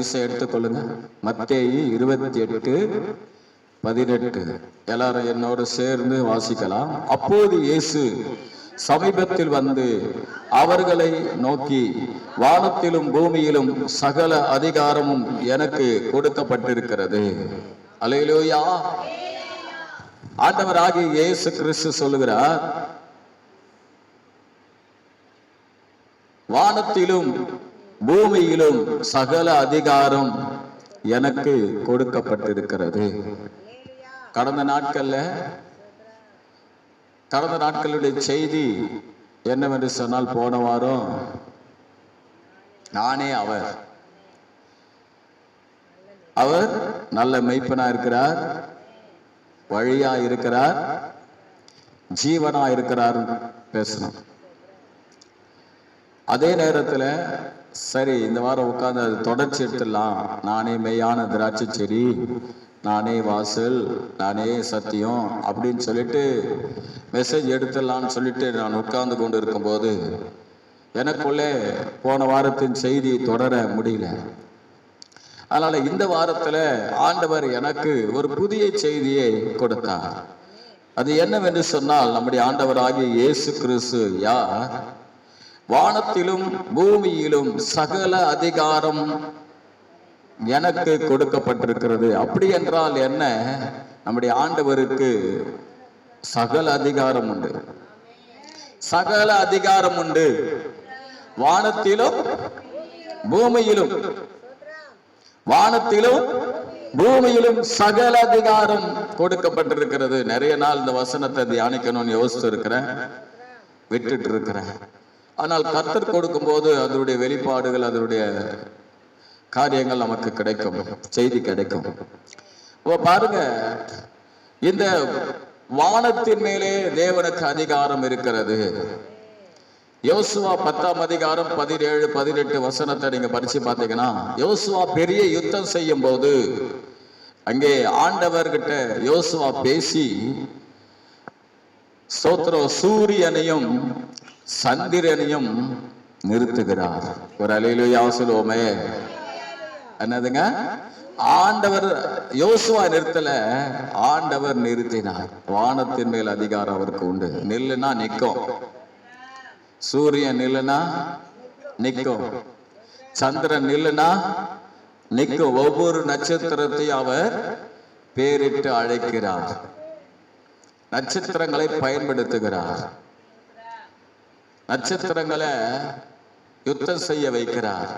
வரிசை எடுத்துக்கொள்ளுங்க. மத்தேயு 28:18. எல்லாரும் என்னோடு சேர்ந்து வாசிக்கலாம். அப்போது இயேசு சமீபத்தில் வந்து அவர்களை நோக்கி, வானத்திலும் பூமியிலும் சகல அதிகாரமும் எனக்கு கொடுக்கப்பட்டிருக்கிறது. அல்லேலூயா. ஆண்டவராகிய இயேசு கிறிஸ்து சொல்லுகிறார், வானத்திலும் பூமியிலும் சகல அதிகாரம் எனக்கு கொடுக்கப்பட்டிருக்கிறது. கடந்த நாட்களுடைய செய்தி என்னவென்று சொன்னால், போன வாரம் நானே அவர் நல்ல மெய்ப்பனா இருக்கிறார், வழியா இருக்கிறார், ஜீவனா இருக்கிறார் பேசணும். அதே நேரத்தில் சரி இந்த வாரம் உட்கார்ந்து அது தொடர்ச்சி எடுத்துடலாம். நானே மெய்யான திராட்சை செடி, நானே வாசல், நானே சத்தியம் அப்படின்னு சொல்லிட்டு மெசேஜ் எடுத்துடலான்னு சொல்லிட்டு நான் உட்கார்ந்து கொண்டு இருக்கும்போது எனக்குள்ளே போன வாரத்தின் செய்தி தொடர முடியல. அதனால இந்த வாரத்தில் ஆண்டவர் எனக்கு ஒரு புதிய செய்தியை கொடுத்தார். அது என்னவென்று சொன்னால், நம்முடைய ஆண்டவராகிய இயேசு கிறிஸ்து யார்? வானத்திலும் பூமியிலும் சகல அதிகாரம் எனக்கு கொடுக்கப்பட்டிருக்கிறது. அப்படி என்றால் என்ன? நம்முடைய ஆண்டவருக்கு சகல அதிகாரம் உண்டு, சகல அதிகாரம் உண்டு. வானத்திலும் பூமியிலும், வானத்திலும் பூமியிலும் சகல அதிகாரம் கொடுக்கப்பட்டிருக்கிறது. நிறைய நாள் இந்த வசனத்தை தியானிக்கணும்னு யோசித்து இருக்கிறேன், விட்டுட்டு இருக்கிறேன். ஆனால் கர்த்தர் கொடுக்கும் போது அதனுடைய வெளிப்பாடுகள், அதனுடைய காரியங்கள் நமக்கு கிடைக்கும், செய்தி கிடைக்கும். பாருங்க, இந்த வானத்தின் மேலே தேவனுக்கு அதிகாரம் இருக்கிறது. யோசுவா 10ஆம் அதிகாரம் 17, 18 வசனத்தை நீங்க படிச்சு பார்த்தீங்கன்னா, யோசுவா பெரிய யுத்தம் செய்யும் போது அங்கே ஆண்டவர்கிட்ட யோசுவா பேசி, ஸ்தோத்திரம், சூரியனையும் சந்திரனையும் நிறுத்துகிறார். ஒரு அல்லேலூயா சொல்லுவோமே. என்னதுங்க? ஆண்டவர் யோசுவா நிறுத்தல, ஆண்டவர் நிறுத்தினார். வானத்தின் மேல் அதிகாரம் அவருக்கு உண்டு. நில்லுனா நிற்கும், சூரியன் நில்லுனா நிற்கும், சந்திரன் நில்லுனா நிற்கும். ஒவ்வொரு நட்சத்திரத்தையும் அவர் பேரிட்டு அழைக்கிறார், நட்சத்திரங்களை பயன்படுத்துகிறார், நட்சத்திரங்களை யுத்தம் செய்ய வைக்கிறார்.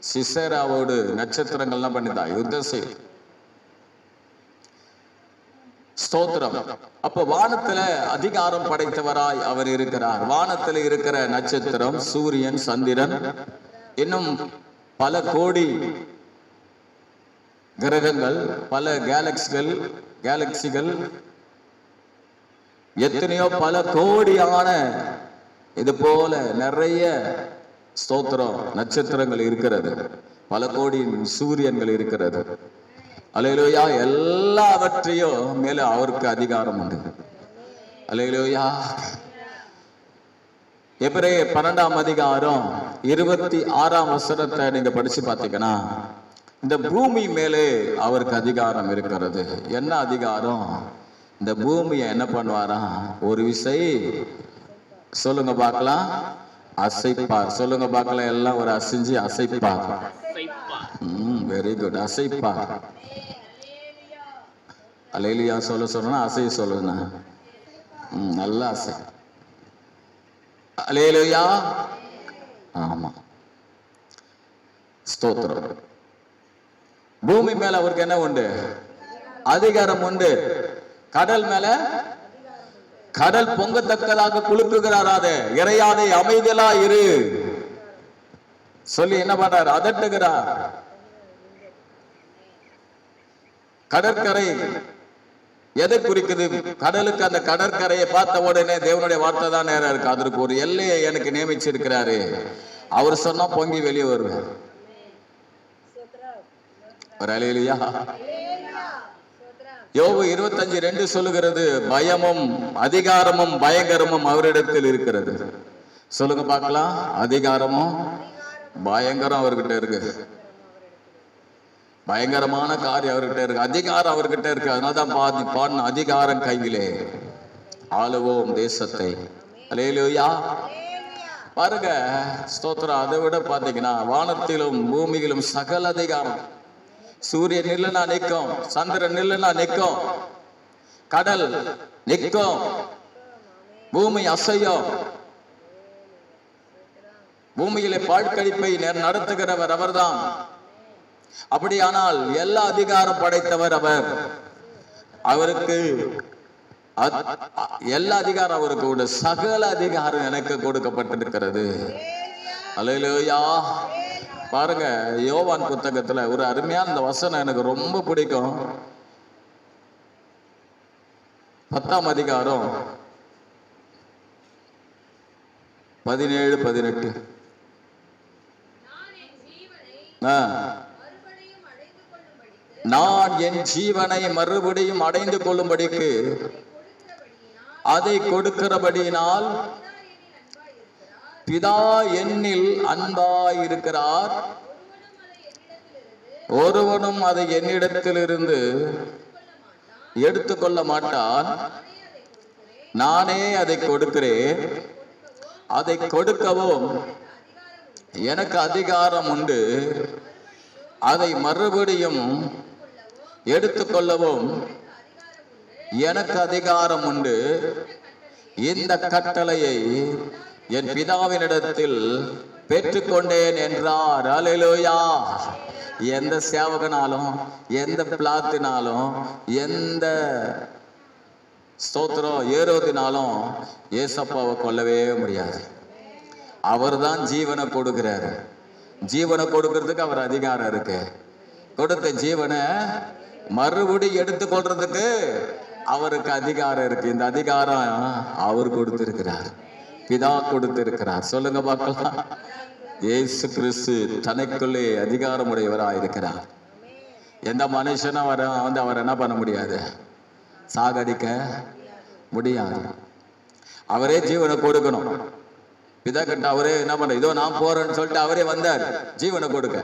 சிசேராவோடு நட்சத்திரங்கள்லாம் பண்ணிதான் யுத்தம் செய்ய. ஸ்தோத்திரம். அப்ப வானத்துல அதிகாரம் படைத்தவராய் அவர் இருக்கிறார். வானத்துல இருக்கிற நட்சத்திரம், சூரியன், சந்திரன், இன்னும் பல கோடி கிரகங்கள், பல கேலக்சிகள், எத்தனையோ பல கோடியான இது போல நிறைய ஸ்தோத்திரம் நட்சத்திரங்கள் இருக்கிறது, பல கோடி சூரியன்கள் இருக்கிறது. அல்லேலூயா. எல்லாவற்றையும் மேல அவருக்கு அதிகாரம் உண்டு. அல்லேலூயா. எபிரேயர் 12ஆம் அதிகாரம் 26ஆம் வசனத்தை நீங்க படிச்சு பார்த்தீங்கன்னா, இந்த பூமி மேலே அவருக்கு அதிகாரம் இருக்கிறது. என்ன அதிகாரம்? இந்த பூமியை என்ன பண்ணுவாரா? ஒரு விசை சொல்லுங்க பார்க்கலாம், அசைப்பார். சொல்லுங்க பார்க்கலாம், எல்லாம் ஒரு அசைஞ்சு அசைப்பார். Very good, அசைப்பார். அல்லேலூயா சொல்ல சொன்னா அசை சொல்லுங்க, நல்லா அசை. அல்லேலூயா. ஆமா, ஸ்தோத்திரம். பூமி மேல அவருக்கு என்ன உண்டு? அதிகாரம் உண்டு. கடல் மேல, கடல் பொங்கத்தக்கதாக குலுக்குகிறாராதே, இறையாதே, அமைதலா இரு சொல்லி என்ன பண்றார்? அதட்டுகிறார். கடற்கரை எதை குறிக்குது? கடலுக்கு, அந்த கடற்கரையை பார்த்த உடனே தேவனுடைய வார்த்தை தான் நேரம் இருக்கு. அதற்கு ஒரு எல்லையை எனக்கு நியமிச்சிருக்கிறாரு. அவர் சொன்னா பொங்கி வெளியே வருவார். ஒரு அல்லேலூயா. யோபு 25:2 சொல்லுகிறது, பயமும் அதிகாரமும் பயங்கரமும் அவரிடத்தில் இருக்கிறது. சொல்லுங்க பார்க்கலாம், அதிகாரமும் பயங்கரம் அவர்கிட்ட இருக்கு. பயங்கரமான காரியம் அவர்கிட்ட இருக்கு, அதிகாரம் அவர்கிட்ட இருக்கு. அதனாலதான் பாடின அதிகாரம் கையிலே ஆளுவோம் தேசத்தை. அல்லேலூயா. பாருங்க, ஸ்தோத்திரம். அதை விட பாத்தீங்கன்னா வானத்திலும் பூமியிலும் சகல அதிகாரம். சூரியன் நில்லுனா நிற்கும், சந்திரன் நில்லுனா நிற்கும், கடல் நிற்கும், பூமி அசையும். பூமியிலே பாழ்கடிப்பை நடத்துகிறவர் அவர்தான். அப்படியானால் எல்லா அதிகாரம் படைத்தவர் அவர். அவருக்கு எல்லா அதிகாரம் அவருக்கு உண்டு. சகல அதிகாரம் எனக்கு கொடுக்கப்பட்டிருக்கிறது. அல்லேலூயா. பாருங்க, யோவான் புத்தகத்துல ஒரு அருமையான இந்த வசனம் எனக்கு ரொம்ப பிடிக்கும். 10ஆம் அதிகாரம் 17-18. நான் என் ஜீவனை மறுபடியும் அடைந்து கொள்ளும்படிக்கு அதை கொடுக்கிறபடியினால் பிதா என்னில் அன்பாயிருக்கிறார். ஒருவனும் அதை என்னிடத்திலிருந்து எடுத்துக்கொள்ள மாட்டான். நானே அதை கொடுக்கிறேன். அதை கொடுக்கவும் எனக்கு அதிகாரம் உண்டு. அதை மறுபடியும் எடுத்துக்கொள்ளவும் எனக்கு அதிகாரம் உண்டு. இந்த கட்டளையை என் பிதாவினிடத்தில் பெற்றுக்கொண்டேன் என்றார். அல்லேலூயா. எந்த சேவகனாலும், எந்த பிளாத்தினாலும், எந்த ஸ்தோத்திரம் ஏரோதினாலும் ஏசப்பாவை கொல்லவே முடியாது. அவர் தான் ஜீவனை கொடுக்கிறாரு. ஜீவனை கொடுக்கறதுக்கு அவர் அதிகாரம் இருக்கு. கொடுத்த ஜீவனை மறுபடியும் எடுத்துக்கொள்றதுக்கு அவருக்கு அதிகாரம் இருக்கு. இந்த அதிகாரம் அவர் கொடுத்திருக்கிறார், பிதா கொடுத்திருக்கிறார். சொல்லுங்க பார்க்கலாம். இயேசு கிறிஸ்து தனக்குள்ளே அதிகாரமுடையவராக இருக்கிறார். எந்த மனுஷனும் அவர் என்ன பண்ண முடியாது, சாகடிக்க முடியாது. அவரே ஜீவனை கொடுக்கணும். பிதா கிட்ட அவரே என்ன பண்ண, இதோ நான் போறேன்னு சொல்லிட்டு அவரே வந்தார் ஜீவனை கொடுக்க.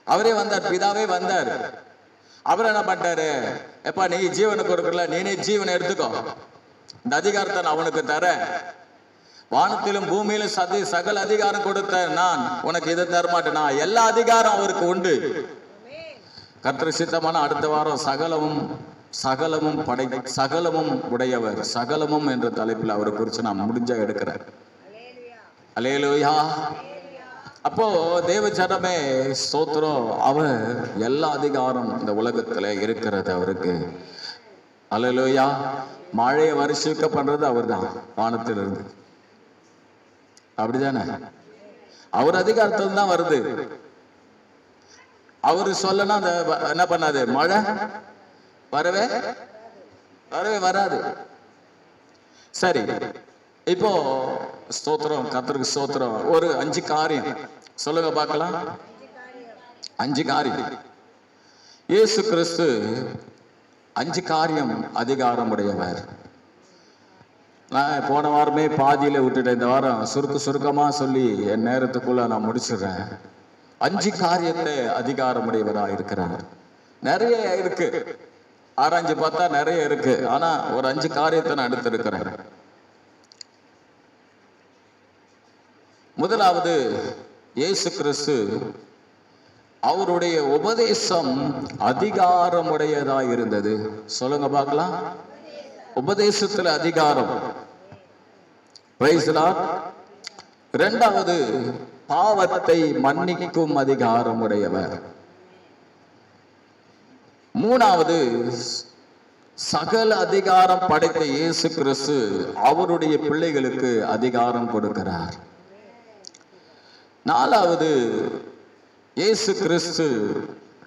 அவரே வந்தார், பிதாவே வந்தார். அவர் என்ன பண்ணிட்டாரு, எப்பா நீ ஜீவனை கொடுக்கல, நீனே ஜீவனை எடுத்துக்கோ, இந்த அதிகாரத்தை நான் உனக்கு தரேன். வானத்திலும் பூமியிலும் சகல அதிகாரம் கொடுத்த நான் உனக்கு இதை தரமாட்டேன். நான் எல்லா அதிகாரம் அவருக்கு உண்டு. கர்த்தர் சித்தமான அடுத்த வாரம் சகலமும் உடையவர், சகலமும் என்ற தலைப்பில் அவரை குறித்து நான் முடிஞ்சா எடுக்கிறேன். அல்லேலூயா. அப்போ தேவ ஜனமே ஸ்தோத்திரம், அவர் எல்லா அதிகாரம் இந்த உலகத்துல இருக்கிறது அவருக்கு. அல்லேலூயா. மழையை வருஷிக்க பண்றது அவர் தான் வானத்திலிருந்து, அப்படிதானே? அவர் அதிகாரத்தில் தான் வருது. அவரு சொல்லனா அந்த என்ன பண்ணாது, மழை வரவே வராது. சரி, இப்போ ஸ்தோத்திரம், கர்த்தருக்கு ஸ்தோத்திரம். ஒரு 5 காரியம் சொல்லுங்க பார்க்கலாம். 5 காரியம். இயேசு கிறிஸ்து 5 காரியம் அதிகாரம் உடையவர். நான் போன வாரமே பாதியில விட்டுட்டேன். இந்த வாரம் சுருக்கமா சொல்லி என் நேரத்துக்குள்ள நான் முடிச்சிடுறேன். 5 காரியத்தை அதிகாரம் உடையவராக இருக்கிறார். நிறைய இருக்கு, ஆராய்ஞ்சு பார்த்தா நிறைய இருக்கு. ஆனா ஒரு 5 காரியத்தை நான் எடுத்திருக்கிறேன். முதலாவது, இயேசு கிறிஸ்து அவருடைய உபதேசம் அதிகாரமுடையதா இருந்தது. சொல்லுங்க பார்க்கலாம். உபதேசத்துல அதிகாரம். இரண்டாவது, பாவத்தை மன்னிக்கும் அதிகாரம் உடையவர். மூணாவது, சகல அதிகாரம் படைத்த இயேசு கிறிஸ்து அவருடைய பிள்ளைகளுக்கு அதிகாரம் கொடுக்கிறார். நாலாவது, இயேசு கிறிஸ்து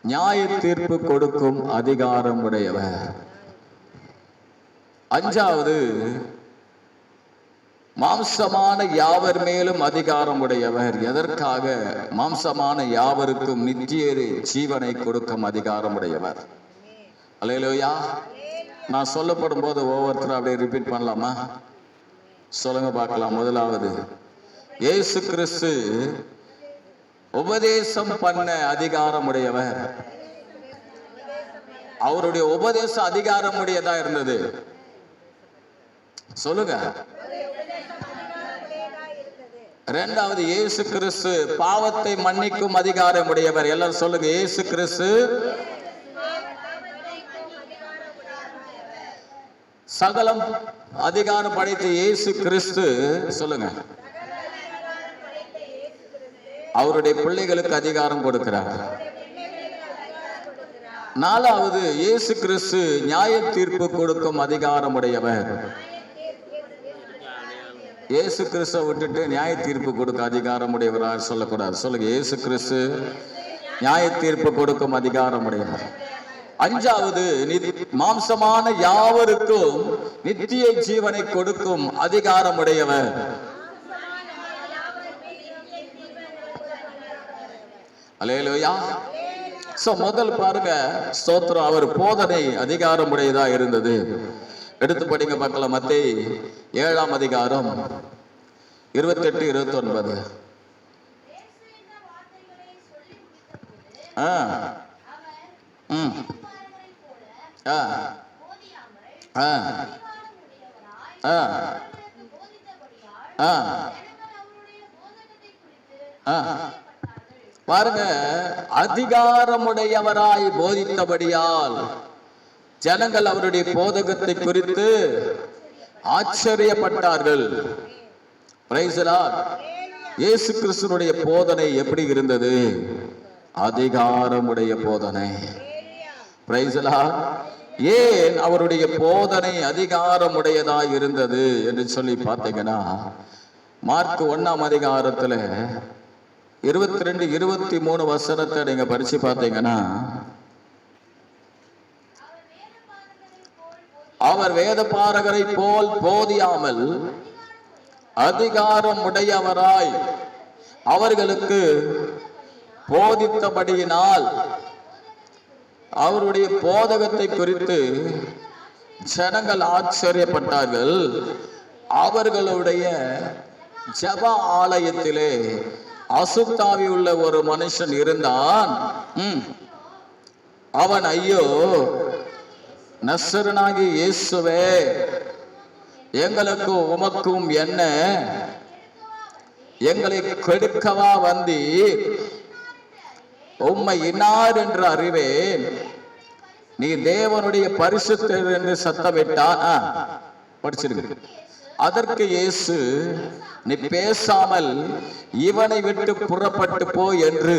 நியாய தீர்ப்பு கொடுக்கும் அதிகாரம் உடையவர். அஞ்சாவது, மாம்சமான யாவர் மேலும் அதிகாரம் உடையவர். எதற்காக? மாம்சமான யாவருக்கும் நித்திய ஜீவனை கொடுக்கும் அதிகாரம் உடையவர். அல்லேலூயா. நான் சொல்லப்படும் போது ஒவ்வொருத்தரும் அப்படியே ரிப்பீட் பண்ணலாமா? சொல்லுங்க பார்க்கலாம். முதலாவது, இயேசு கிறிஸ்து உபதேசம் பண்ண அதிகாரம் உடையவர். அவருடைய உபதேசம் அதிகாரம் உடையதா இருந்தது. சொல்லுங்க. இரண்டாவது, இயேசு கிறிஸ்து பாவத்தை மன்னிக்கும் அதிகாரம் உடையவர். எல்லாரும் சொல்லுங்க, இயேசு கிறிஸ்து சகலம் அதிகாரம் படைத்த இயேசு கிறிஸ்து, சொல்லுங்க, அவருடைய பிள்ளைகளுக்கு அதிகாரம் கொடுக்கிறார். நாலாவது, இயேசு கிறிஸ்து நியாய தீர்ப்பு கொடுக்கும் அதிகாரம் உடையவர். இயேசு கிறிஸ்துவை விட்டுட்டு நியாய தீர்ப்பு கொடுக்க அதிகாரம் உடையவராக சொல்லக்கூடாது. சொல்லுங்க, இயேசு கிறிஸ்து நியாய தீர்ப்பு கொடுக்கும் அதிகாரம் உடையவர். அஞ்சாவது, மாம்சமான யாவருக்கும் நித்திய ஜீவனை கொடுக்கும் அதிகாரம் உடையவர். அல்லேலூயா. முதல் பாருங்க, ஸ்தோத்திரம், அவர் போதனை அதிகாரம் உடையதா இருந்தது. எடுத்து படிங்க பார்க்கலாம். மத்தேயு 7ஆம் அதிகாரம் 28, 29. பாருங்க, அதிகாரமுடையவராய் போதித்தபடியால் ஜனங்கள் அவருடைய போதகத்தை குறித்து ஆச்சரியப்பட்டார்கள். Praise the lord. இயேசு கிறிஸ்துவினுடைய போதனை எப்படி இருந்தது? அதிகாரமுடைய போதனை. Praise the lord. ஏன் அவருடைய போதனை அதிகாரமுடையதா இருந்தது என்று சொல்லி பார்த்தீங்கன்னா, மார்க் 1ஆம் அதிகாரத்துல 22, 23 வசனத்தை நீங்க படிச்சு பார்த்தீங்கன்னா, அவர் வேத பாரகரை போல் போதியாமல் அதிகாரம் உடையவராய் அவர்களுக்கு போதித்தபடியினால் அவருடைய போதகத்தை குறித்து ஜனங்கள் ஆச்சரியப்பட்டார்கள். அவர்களுடைய ஜெப ஆலயத்திலே அசுத்தாவி உள்ள ஒரு மனுஷன் இருந்தான். அவன், ஐயோ நசரனாகி இயேசுவே, எங்களுக்கும் உமக்கும் என்ன? எங்களை கெடுக்கவா வந்தீர்? உம்மை இன்னார் என்று அறிவேன். நீ தேவனுடைய பரிசுத்தர் என்று சத்தமிட்டான். படிச்சிருக்க. அதற்கு இயேசு, நீ பேசாமல் இவனை விட்டு புறப்பட்டு போ என்று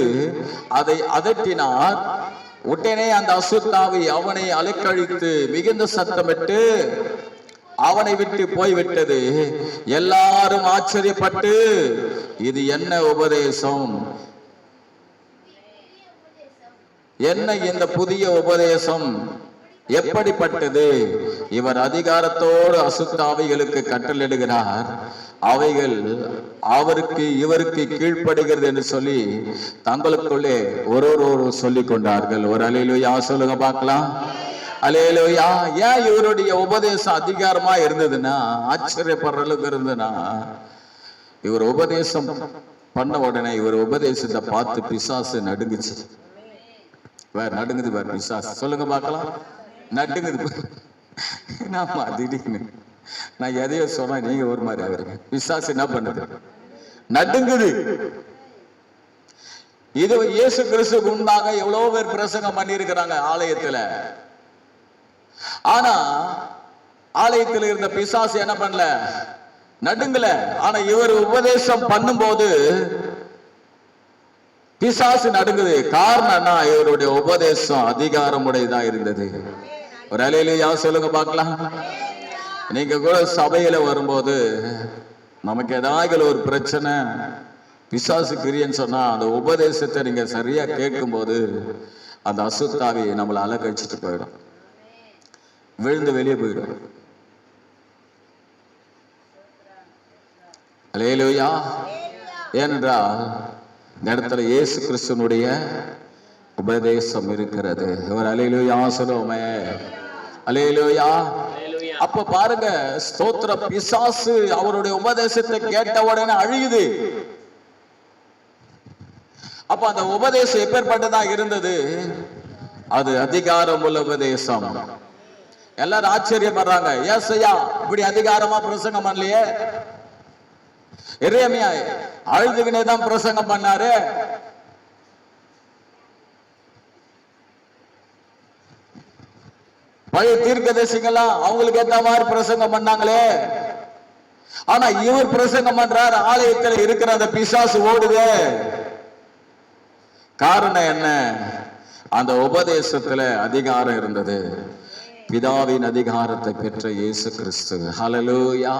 அதை அதட்டினார். உடனே அந்த அசுத்தாவி அவனை அலைக்கழித்து மிகுந்த சத்தமிட்டு அவனை விட்டு போய்விட்டது. எல்லாரும் ஆச்சரியப்பட்டு, இது என்ன உபதேசம்? என்ன இந்த புதிய உபதேசம்? எப்படிப்பட்டது? இவர் அதிகாரத்தோடு அசுத்தாவிகளுக்கு கட்டளையிடுகிறார், அவைகள் அவருக்கு இவருக்கு கீழ்ப்படுகிறது என்று சொல்லி தங்களுக்குள்ளே ஒரு சொல்லிக் கொண்டார்கள். ஒரு அல்லேலூயா சொல்லுங்க பார்க்கலாம். அல்லேலூயா. ஏன் இவருடைய உபதேசம் அதிகாரமா இருந்ததுன்னா, ஆச்சரியப்படுற அளவுக்கு இருந்ததுன்னா, இவர் உபதேசம் பண்ண உடனே இவர் உபதேசத்தை பார்த்து பிசாசு நடுங்குச்சு. வேற நடுங்குது, வேற பிசாசு. சொல்லுங்க பார்க்கலாம். நடுங்குது. நாம திடீர்னு நான் எதையோ சொன்னா நீங்க ஒரு மாதிரி ஆகுறீங்க. பிசாசு என்ன பண்ணுது? நடுங்குது. இது இயேசு கிறிஸ்துவுக்கு முன்பாக எவ்வளவு பேர் பிரசங்கம் பண்ணி இருக்கிறாங்க ஆலயத்துல. ஆனா ஆலயத்தில் இருந்த பிசாசு என்ன பண்ணல? நடுங்கல. ஆனா இவர் உபதேசம் பண்ணும்போது பிசாசு நடுங்குது. காரணம் என்ன? இவருடைய உபதேசம் அதிகாரமுடையதா இருந்தது. ஒரு அல்லேலூயா சொல்லுங்க பார்க்கலாம். நீங்க கூட சபையில வரும்போது நமக்கு ஏதாவது ஒரு பிரச்சனை, பிசாசு கிரியன்னு சொன்னா அந்த உபதேசத்தை நீங்க சரியா கேட்கும் போது அந்த அசுத்தாவி நம்மளை அலக்கழிச்சிட்டு போயிடும், விழுந்து வெளியே போயிடும். அல்லேலூயா. ஏனென்றால் இந்த இடத்துல இயேசு கிறிஸ்துனுடைய உபதேசம் இருக்கிறது. ஒரு அல்லேலூயா சொல்லுவோமே. அல்லேலூயா. அப்ப பாருங்க, ஸ்தோத்திர, பிசாசு அவருடைய உபதேசத்தை கேட்ட உடனே அழுகுது. அப்ப அந்த உபதேசம் எப்பேற்பட்டதா இருந்தது? அது அதிகாரம் உள்ள உபதேசம். எல்லாரும் ஆச்சரியப்படுறாங்க, ஏசையா இப்படி அதிகாரமா பிரசங்கம் பண்ணலையே, எரேமியா அழுதுகினே தான் பிரசங்கம் பண்ணாரு, பழைய தீர்க்கதரிசிகளா அவங்களுக்கு ஏத்த மாதிரி பிரசங்கம் பண்ணாங்களே, ஆனா இவர் பிரசங்கம் பண்றார், ஆலயத்தில் இருக்கிற அந்த பிசாசு ஓடுது. காரணம் என்ன? அந்த உபதேசத்துல அதிகாரம் இருந்தது. பிதாவின் அதிகாரத்தை பெற்ற இயேசு கிறிஸ்து, ஹல்லேலூயா.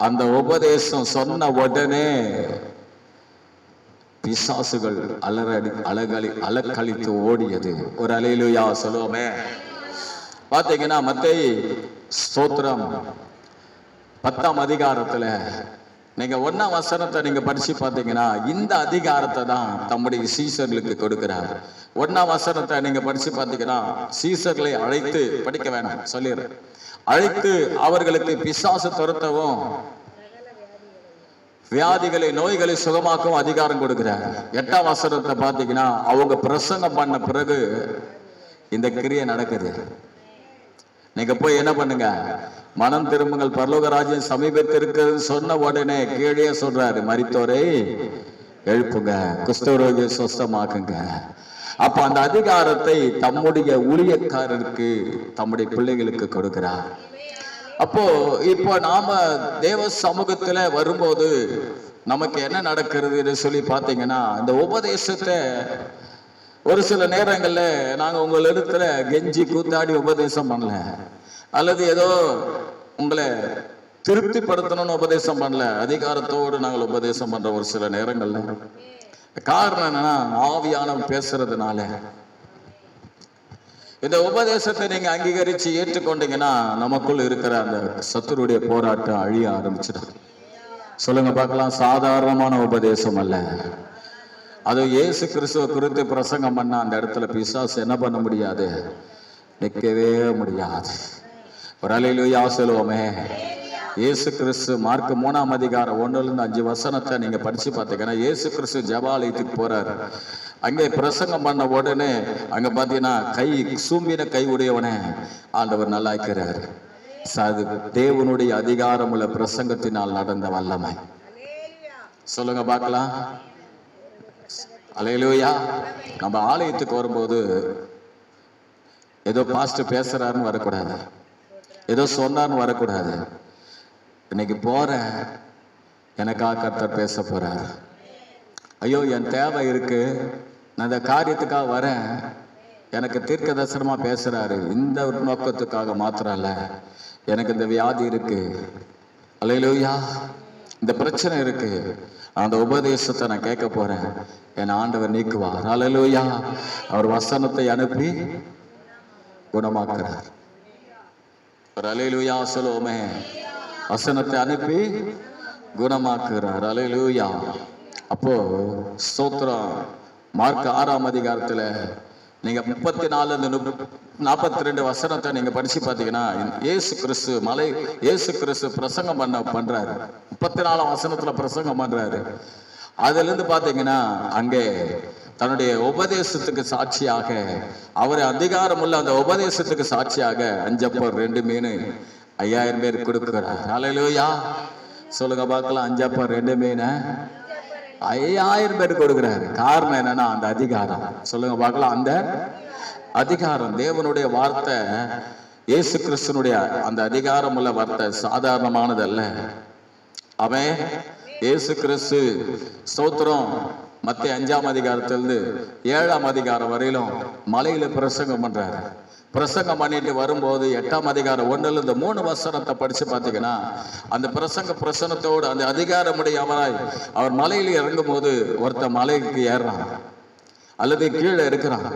அந்த உபதேசம் சொன்ன உடனே பிசாசுகள் அலக்கழித்து ஓடியது. ஒரு ஹல்லேலூயா சொல்லுவோமே. பாத்தீங்கன்னா மத்தேயு ஸ்தோத்திரம் 10ஆம் அதிகாரத்துல நீங்க 1ஆம் வசனத்தை நீங்க படிச்சு பாத்தீங்கன்னா இந்த அதிகாரத்தை தான் தம்முடைய சீசர்களுக்கு கொடுக்கிறார். 1ஆம் வசனத்தை நீங்க படிச்சு பாத்தீங்கன்னா சீசர்களை அழைத்து, படிக்க வேணாம் சொல்லிடுறேன், அழைத்து அவர்களுக்கு பிசாசு துரத்தவும் வியாதிகளை நோய்களை சுகமாக்கவும் அதிகாரம் கொடுக்கிறார். 8ஆம் வசனத்தை பாத்தீங்கன்னா அவங்க பிரசங்கம் பண்ண பிறகு இந்த கிரியை நடக்குது. நீங்க போய் என்ன பண்ணுங்க, மனம் திரும்புங்கள், பரலோக ராஜ்யம் சமீபத்திற்கு சொன்ன உடனே கீழே சொல்றாரு, மரித்தோரை எழுப்புங்க, குஷ்டரோகியை சுஸ்தமாக்குங்க. அப்ப அந்த அதிகாரத்தை தம்முடைய ஊழியக்காரருக்கு, தம்முடைய பிள்ளைகளுக்கு கொடுக்கிறார். அப்போ இப்போ நாம தேவ சமூகத்துல வரும்போது நமக்கு என்ன நடக்கிறதுன்னு சொல்லி பாத்தீங்கன்னா, இந்த உபதேசத்தை ஒரு சில நேரங்கள்ல நாங்க உங்களிடத்துல கெஞ்சி கூத்தாடி உபதேசம் பண்ணல, அல்லது ஏதோ உங்களை திருப்திப்படுத்தணும்னு உபதேசம் பண்ணல, அதிகாரத்தோடு நாங்கள் உபதேசம் பண்ற ஒரு சில நேரங்கள்ல. காரணம் என்னன்னா, ஆவியானவர் பேசுறதுனால. இந்த உபதேசத்தை நீங்க அங்கீகரிச்சு ஏற்றுக்கொண்டீங்கன்னா நமக்குள்ள இருக்கிற அந்த சத்துருடைய போராட்டம் அழிய ஆரம்பிச்சிடும். சொல்லுங்க பார்க்கலாம். சாதாரணமான உபதேசம் அல்ல அது. இயேசு கிறிஸ்துவ குறித்து பிரசங்கம் பண்ண அந்த இடத்துல பிசாசு என்ன பண்ண முடியாது, நிற்கவே முடியாது. ஒரு அல்லேலூயா சொல்லுவோமே. இயேசு கிறிஸ்து மார்க் 3ஆம் அதிகாரம் 1-5 வசனத்தை நீங்க படிச்சு பார்த்தீங்கன்னா, இயேசு கிறிஸ்து ஜெபாலயத்துக்கு போறாரு. அங்கே பிரசங்கம் பண்ண உடனே அங்க பாத்தீங்கன்னா சூம்பின கை உடையவனே ஆண்டவர் நல்லாக்கிறாரு. அது தேவனுடைய அதிகாரம் உள்ள பிரசங்கத்தினால் நடந்த வல்லமை. சொல்லுங்க பார்க்கலாம். அல்லேலூயா. நம்ம ஆலயத்துக்கு வரும்போது ஏதோ பாஸ்டர் பேசுறாருன்னு வரக்கூடாது, ஏதோ சொன்னார்னு வரக்கூடாது. இன்னைக்கு போற எனக்காக கர்த்தர் பேச போறார். ஐயோ என் தேவை இருக்கு, நான் இந்த காரியத்துக்காக வரேன், எனக்கு தீர்க்க தரிசனமா பேசுறாரு, இந்த நோக்கத்துக்காக மாத்திரம் இல்ல, எனக்கு இந்த வியாதி இருக்கு, அல்லேலூயா, இந்த பிரச்சனை இருக்கு, அந்த உபதேசத்தை நான் கேட்க போறேன், என் ஆண்டவர் நீக்குவார். அல்லேலூயா. அவர் வசனத்தை அனுப்பி குணமாக்குறார். ஒரு அல்லேலூயா சொல்லுவோமே. வசனத்தை அனுப்பி குணமாக்குறார். அல்லேலூயா. அப்போ ஸ்தோத்திரம். மார்க் 6ஆம் அதிகாரத்துல நீங்க 34-42 வசனத்தை நீங்க படிச்சு பாத்தீங்கன்னா, இயேசு கிறிஸ்து பிரசங்கம் பண்றாரு. 34ஆம் வசனத்துல பிரசங்கம் பண்றாரு. அதுல இருந்து பாத்தீங்கன்னா அங்கே தன்னுடைய உபதேசத்துக்கு சாட்சியாக, அவரை அதிகாரம் உள்ள அந்த உபதேசத்துக்கு சாட்சியாக 5 அப்பம் 2 மீன் 5000 பேர் கொடுக்கிறார். அல்லேலூயா. சொல்லுங்க பார்க்கலாம். 5 அப்பம் 2 மீன் 5000 பேர் கொடுக்கிறாரு. காரணம் என்னன்னா அந்த அதிகாரம். சொல்லுங்க பார்க்கலாம். அந்த அதிகாரம், தேவனுடைய வார்த்தை, இயேசு கிறிஸ்துனுடைய அந்த அதிகாரம் உள்ள வார்த்தை சாதாரணமானது அல்ல. அவன் இயேசு கிறிஸ்து ஸ்தோத்திரம் மத்திய 5ஆம் அதிகாரத்திலிருந்து 7ஆம் அதிகாரம் வரையிலும் மலையில பிரசங்கம் பண்றாரு. பிரசங்கம் பண்ணிட்டு வரும்போது 8ஆம் அதிகாரம் 1-3 வசனத்தை படிச்சு பாத்தீங்கன்னா, அந்த பிரசனத்தோடு அந்த அதிகாரமுடைய அவர் மலையில இறங்கும் போது ஒருத்த மலைக்கு ஏறான் அல்லது கீழே இருக்கிறான்.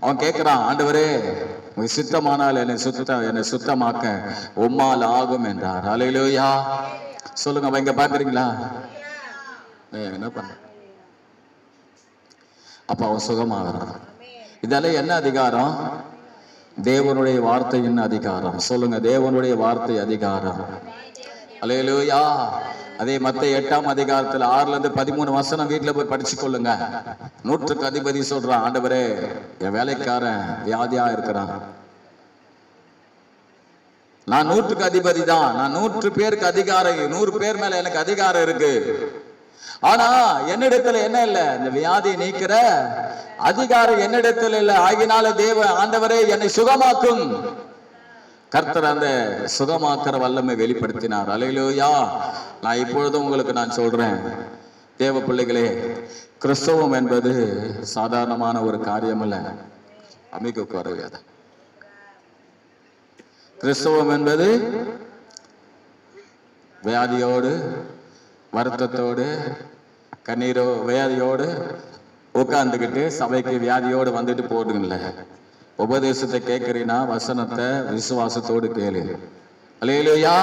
அவன் கேட்கிறான், ஆண்டவரே உங்க சித்தமானால் என்னை சுத்தமாக்க உம்மால் ஆகும் என்றார். அல்லேலூயா. சொல்லுங்க. இங்க பாக்குறீங்களா என்ன பண்ண? அப்ப அவன் சுகமாகறான். இதெல்லாம் என்ன அதிகாரம்? தேவனுடைய வார்த்தையின் அதிகாரம். சொல்லுங்க. தேவனுடைய வார்த்தை அதிகாரம். அல்லேலூயா. அதே மத்தேயு 8ஆம் அதிகாரத்தில் 6ல இருந்து 13 வசனம் வீட்டுல போய் படிச்சு கொள்ளுங்க. 100க்கு அதிபதி சொல்றான், ஆண்டவரே என் வேலைக்காரன் வியாதியா இருக்கிறான், நான் 100க்கு அதிபதி தான், நான் 100 பேருக்கு அதிகாரம், 100 பேர் மேல எனக்கு அதிகாரம் இருக்கு. ஆனா என்னிடத்துல என்ன இல்ல, இந்த வியாதியை நீக்கிற அதிகாரம் என்னிடத்துல இல்ல. ஆகினால தேவ ஆண்டவரே என்னை சுகமாக்கும். கர்த்தர் அந்த சுகமாக்குற வல்லமை வெளிப்படுத்தினார். அல்லேலூயா. நான் இப்பொழுதும் உங்களுக்கு நான் சொல்றேன், தேவ பிள்ளைகளே, கிறிஸ்தவம் என்பது சாதாரணமான ஒரு காரியம் அல்ல. அமைக்க குறையாத கிறிஸ்தவம் என்பது வியாதியோடு, வருத்தத்தோடு, கண்ணீரோ வியாதியோடு உட்கார்ந்துக்கிட்டு சபைக்கு வியாதியோடு வந்துட்டு போடுங்கல்ல. உபதேசத்தை கேட்கிறீனா வசனத்தை விசுவாசத்தோடு கேளு. அல்லேலூயா.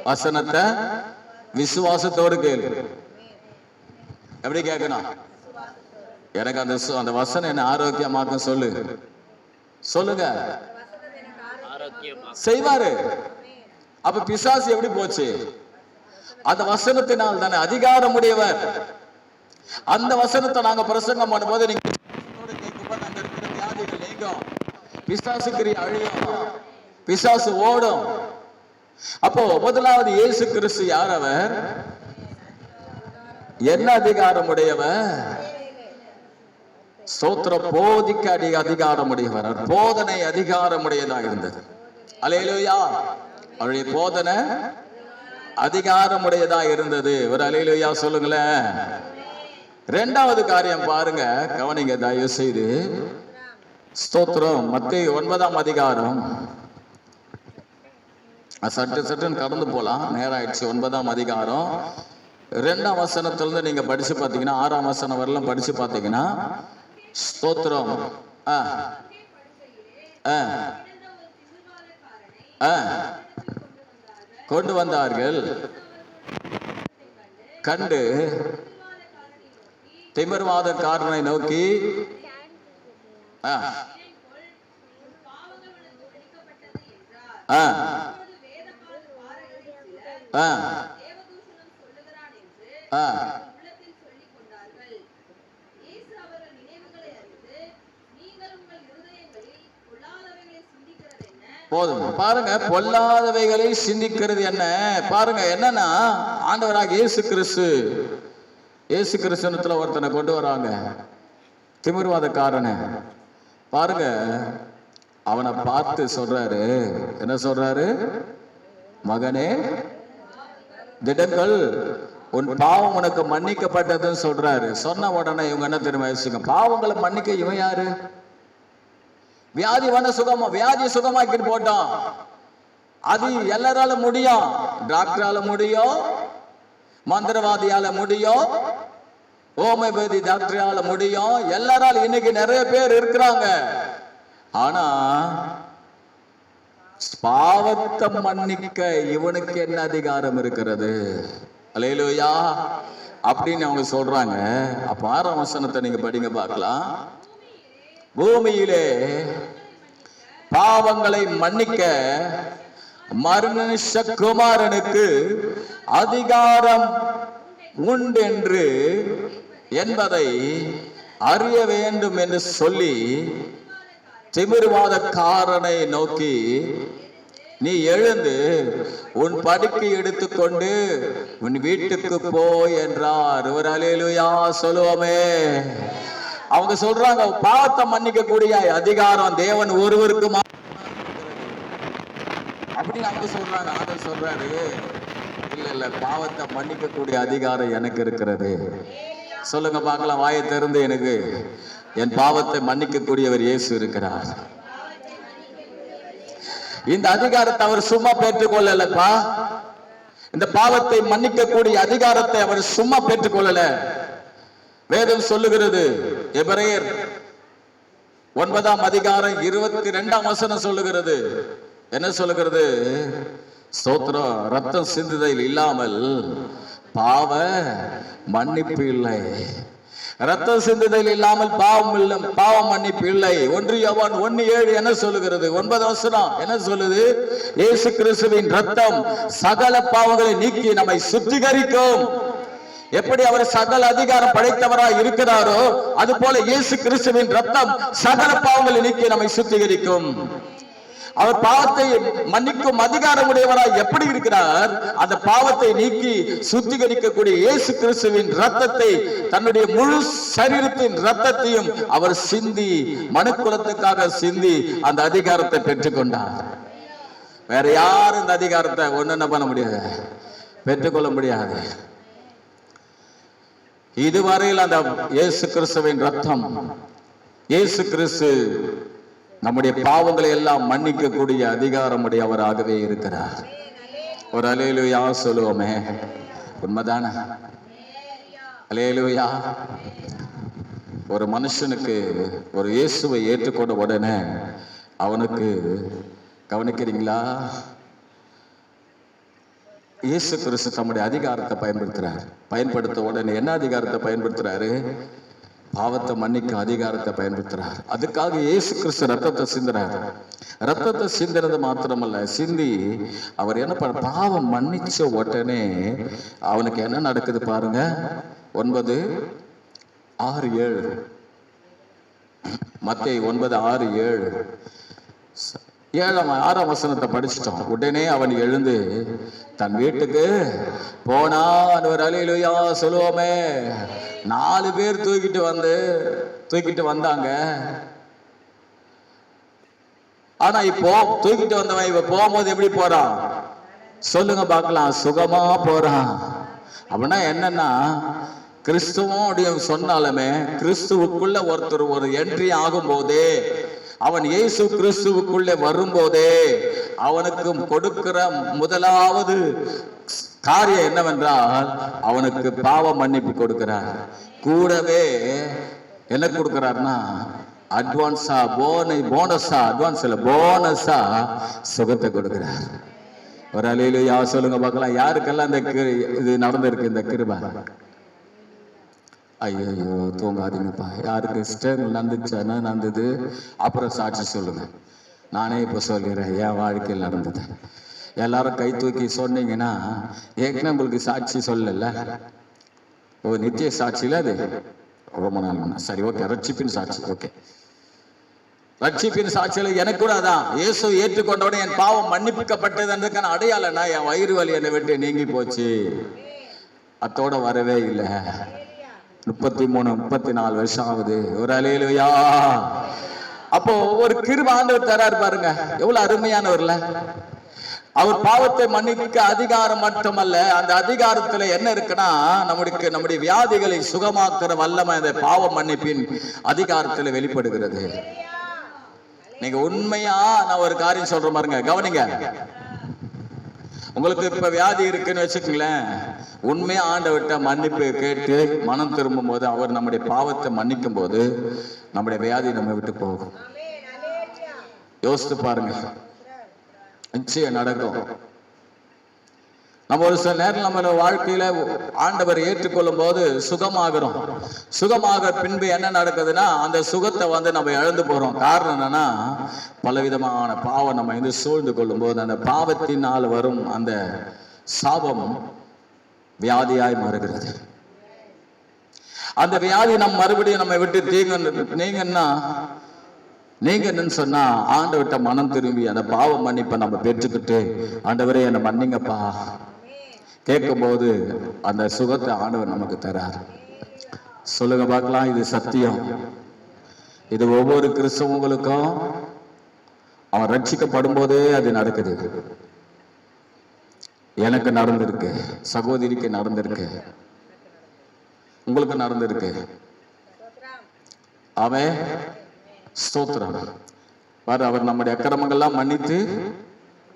வசனத்தை விசுவாசத்தோடு கேளு. எப்படி கேட்கணும்? எனக்கு அந்த வசனம் என்ன ஆரோக்கியமாக்கும் சொல்லு. சொல்லுங்க, செய்வாரு. அப்ப பிசாசு எப்படி போச்சு? அந்த வசனத்தினால் தானே. அதிகாரம் உடையவர். அந்த வசனத்தை நாங்க பிரசங்கம் பண்ணும்போது நீங்க வியாதிகள் நீங்கும், பிசாசு கிரியை அழியும், பிசாசு ஓடும். அப்போ முதலாவது இயேசு கிறிஸ்து யார்? அவர் என்ன அதிகாரம் உடையவர்? ஸ்தோத்திரம். போதிக்க அதிகாரம் உடையவர். போதனை அதிகாரம் உடையதாக இருந்தது. அல்லேலூயா. அவருடைய போதனை அதிகாரம் உடையதா இருந்தது. ஒரு அல்லேலூயா சொல்லுங்களேன். இரண்டாவது காரியம் பாருங்க, கவனிங்க தயவு செய்து. ஸ்தோத்திரம். மத்தேயு 9ஆம் அதிகாரம், சட்டுன்னு கடந்து போலாம், நேரம் ஆயிடுச்சு. 9ஆம் அதிகாரம் 2ஆம் வசனத்திலிருந்து நீங்க படிச்சு பார்த்தீங்கன்னா 6ஆம் வசனம் வரலாம் படிச்சு பார்த்தீங்கன்னா, ஸ்தோத்திரம், கொண்டு வந்தார்கள். கண்டு திமிர்வாதக்காரனை நோக்கி, போதும். பாருங்க, பொல்லாதவைகளை சிந்திக்கிறது என்ன பாருங்க. என்னன்னா ஆண்டவராக இயேசு கிறிஸ்துவத்துல ஒருத்தனை கொண்டு வராங்க, திமிர்வாதக்காரனை. பாருங்க, அவனை பார்த்து சொல்றாரு, என்ன சொல்றாரு? மகனே, திடங்கள், உன் பாவம் உனக்கு மன்னிக்கப்பட்டதுன்னு சொல்றாரு. சொன்ன உடனே இவங்க என்ன தெரியுமா யோசிங்க? பாவங்களை மன்னிக்க இவன் யாரு? வியாதி வன சுகமா, வியாதி சுகமாக்கிட்டு போட்டோம். அது எல்லாரால முடியும். டாக்டரால முடியும், மந்திரவாதியால முடியும், ஹோமியோபதி டாக்டரால முடியும், எல்லாரால. இன்னைக்கு நிறைய பேர் இருக்கிறாங்க. ஆனா பாவத்தை மன்னிக்க இவனுக்கு என்ன அதிகாரம் இருக்கிறது? அல்லேலூயா அப்படின்னு அவங்க சொல்றாங்க. அப்ப 6ஆம் வசனத்தை நீங்க படிங்க பார்க்கலாம். பூமியிலே பாவங்களை மன்னிக்க மனுஷகுமாரனுக்கு அதிகாரம் உண்டென்று என்பதை அறிய வேண்டும் என்று சொல்லி திமிர்வாதக்காரனை நோக்கி, நீ எழுந்து உன் படுக்கை எடுத்துக்கொண்டு உன் வீட்டுக்கு போய் என்றார். ஒரு அல்லேலூயா சொல்லுவோமே. அவங்க சொல்றாங்க, பாவத்தை மன்னிக்க கூடிய அதிகாரம் தேவன் ஒருவருக்கு அப்படின்னு அவங்க சொல்றாங்க. ஆண்டவர் சொல்றாரு, இல்ல, பாவத்தை மன்னிக்க கூடிய அதிகாரம் எனக்கு இருக்கிறது. சொல்லுங்க பார்க்கலாம், வாயை திறந்து. எனக்கு என் பாவத்தை மன்னிக்க கூடியவர் இயேசு இருக்கிறார். இந்த அதிகாரத்தை அவர் சும்மா பெற்றுக்கொள்ளலப்பா. இந்த பாவத்தை மன்னிக்க கூடிய அதிகாரத்தை அவர் சும்மா பெற்றுக்கொள்ளல. வேதம் சொல்லுகிறது, எபிரேயர் 9ஆம் அதிகாரம் 22ஆம் வசனம் சொல்லுகிறது. என்ன சொல்லுகிறது? ஸ்தோத்திரம். ரத்தம் சிந்துதல் இல்லாமல் பாவ மன்னிப்பு இல்லை. ரத்தம் சிந்துதல் இல்லாமல் பாவம் மன்னிப்பு இல்லை. 1 யோவான் 1:7 என்ன சொல்லுகிறது? 9 வசனம் என்ன சொல்லுது? இயேசு கிறிஸ்துவின் ரத்தம் சகல பாவங்களை நீக்கி நம்மை சுத்திகரிக்கும். எப்படி அவர் சகல அதிகாரம் படைத்தவராய் இருக்கிறாரோ அது போல இயேசு கிறிஸ்துவின் ரத்தம் சகல பாவங்களை நீக்கி நம்மை சுத்திகரிக்கும். அவர் பாவத்தை மன்னிக்கும் அதிகாரம் உடையவராய் எப்படி இருக்கிறார்? அந்த பாவத்தை நீக்கி சுத்திகரிக்கக்கூடிய இயேசு கிறிஸ்துவின் ரத்தத்தை, தன்னுடைய முழு சரீரத்தின் ரத்தத்தையும் அவர் சிந்தி, மனுக்குலத்துக்காக சிந்தி அந்த அதிகாரத்தை பெற்றுக்கொண்டார். வேற யாரும் இந்த அதிகாரத்தை ஒண்ணு பண்ண முடியாது, பெற்றுக்கொள்ள முடியாது. இதுவரையில் அந்த இயேசு கிறிஸ்துவின் ரத்தம், இயேசு கிறிஸ்து நம்முடைய பாவங்களை எல்லாம் மன்னிக்கக்கூடிய அதிகாரமுடையவராகவே இருக்கிறார். ஒரு அல்லேலூயா சொல்லுவோமே, உண்மைதானே? அல்லேலூயா. ஒரு மனுஷனுக்கு ஒரு இயேசுவை ஏற்றுக்கொண்ட உடனே அவனுக்கு, கவனிக்கிறீங்களா, இயேசு கிறிஸ்து தம்முடைய அதிகாரத்தை பயன்படுத்த உடனே என்ன அதிகாரத்தை பயன்படுத்துறாரு? பாவத்தை மன்னிக்க அதிகாரத்தை பயன்படுத்துறார். அதுக்காக இயேசு கிறிஸ்து ரத்தத்தை சிந்துறாரு. ரத்தத்தை சிந்தினது மாத்திரமல்ல, சிந்தி அவர் என்ன பண்ண, பாவம் மன்னிச்ச உடனே அவனுக்கு என்ன நடக்குது பாருங்க. 9:6-7 மத்தேயு 9:6-7 6ஆம் வசனத்தை படிச்சிட்டோம். உடனே அவன் எழுந்து தன் வீட்டுக்கு போனான். ஒரு அல்லேலூயா சொல்லுவோமே. 4 பேர் தூக்கிட்டு வந்தாங்க. ஆனா இப்போ தூக்கிட்டு வந்தவன் இவ போகும்போது எப்படி போறான் சொல்லுங்க பார்க்கலாம்? சுகமா போறான். அப்படின்னா என்னன்னா, கிறிஸ்துவும் சொன்னாலுமே கிறிஸ்துவுக்குள்ள ஒருத்தர் ஒரு என்ட்ரி ஆகும் போதே, அவன் இயேசு கிறிஸ்துவுக்குள்ளே வரும்போதே அவனுக்கு கொடுக்கிற முதலாவது காரியம் என்னவென்றால், அவனுக்கு பாவ மன்னிப்பு கொடுக்கிறார். கூடவே என்ன கொடுக்கிறார்னா, அட்வான்ஸா போனஸா சுகத்தை கொடுக்கிறார். ஒரு அல்லேலூயா சொல்லுங்க பார்க்கலாம். யாருக்கெல்லாம் இந்த இது நடந்திருக்கு, இந்த கிருபை? ஐயோ தூங்காதீங்கப்பா. யாருக்கு இஷ்டம் நடந்தது அப்புறம் சாட்சி சொல்லுங்க. நானே இப்ப சொல்லிடுறேன், என் வாழ்க்கையில் நடந்தது. எல்லாரும் கை தூக்கி சொன்னீங்கன்னா ஏற்கனவே உங்களுக்கு சாட்சி சொல்லல. நித்திய சாட்சியில அது ரொம்ப நாள் முன்ன. சரி, ஓகே. ரட்சிப்பின் சாட்சி. ஓகே, ரட்சிப்பின் சாட்சியில எனக்கு கூட அதான், இயேசு ஏற்றுக்கொண்டவுடனே என் பாவம் மன்னிப்பிக்கப்பட்டதுன்றதுக்கான அடையாளம்னா என் வயிறு வலி என்னை விட்டு நீங்கி போச்சு. அத்தோட வரவே இல்லை. 33-34 வருஷம் ஆகுது. ஒரு அல்லேலூயா. அப்போ ஒரு கிருபை ஆண்டவர் தரார் பாருங்க, எவ்வளவு அருமையானவர்ல. அவர் பாவத்தை மன்னிக்க அதிகாரம் மட்டுமல்ல, அந்த அதிகாரத்துல என்ன இருக்குன்னா, நம்முடைய வியாதிகளை சுகமாக்குற வல்லமை அந்த பாவ மன்னிப்பின் அதிகாரத்துல வெளிப்படுகிறது. நீங்க உண்மையா நான் ஒரு காரியம் சொல்ற பாருங்க, கவனிங்க. உங்களுக்கு இப்ப வியாதி இருக்குன்னு வச்சுக்கங்களேன், உண்மையா ஆண்டவர்கிட்ட மன்னிப்பு கேட்டு மனம் திரும்பும் போது, அவர் நம்முடைய பாவத்தை மன்னிக்கும் போது நம்முடைய வியாதி நம்ம விட்டு போகும். யோசித்து பாருங்க, நிச்சயம் நடக்கும். நம்ம ஒரு சில நேரம் நம்ம வாழ்க்கையில ஆண்டவர் ஏற்றுக்கொள்ளும் போது சுகமாக பின்பு என்ன நடக்குதுன்னா, அந்த சுகத்தை நம்ம இழந்து போறோம். காரணம் என்னன்னா, பலவிதமான பாவம் நம்ம சூழ்ந்து கொள்ளும் போது அந்த பாவத்தினால் வரும் அந்த சாபம் வியாதியாய் மாறுகிறது. அந்த வியாதி மறுபடியும் நம்ம விட்டு நீங்கன்னு சொன்னா, ஆண்டவர்கிட்ட மனம் திரும்பி அந்த பாவ மன்னிப்பை நம்ம பெற்றுக்கிட்டு, ஆண்டவரே என்னை மன்னிங்கப்பா கேட்கும் போது அந்த சுகத்தை ஆண்டவர் நமக்கு தரார். சொல்லுங்க பார்க்கலாம், இது சத்தியம். இது ஒவ்வொரு கிறிஸ்தவங்களுக்கும் அவன் ரட்சிக்கப்படும் போதே அது நடக்குது. எனக்கு நடந்திருக்கு, சகோதரிக்கு நடந்திருக்கு, உங்களுக்கு நடந்திருக்கு. அவன் ஸ்தோத்திரம். அவர் நம்முடைய அக்கிரமங்கள்லாம் மன்னித்து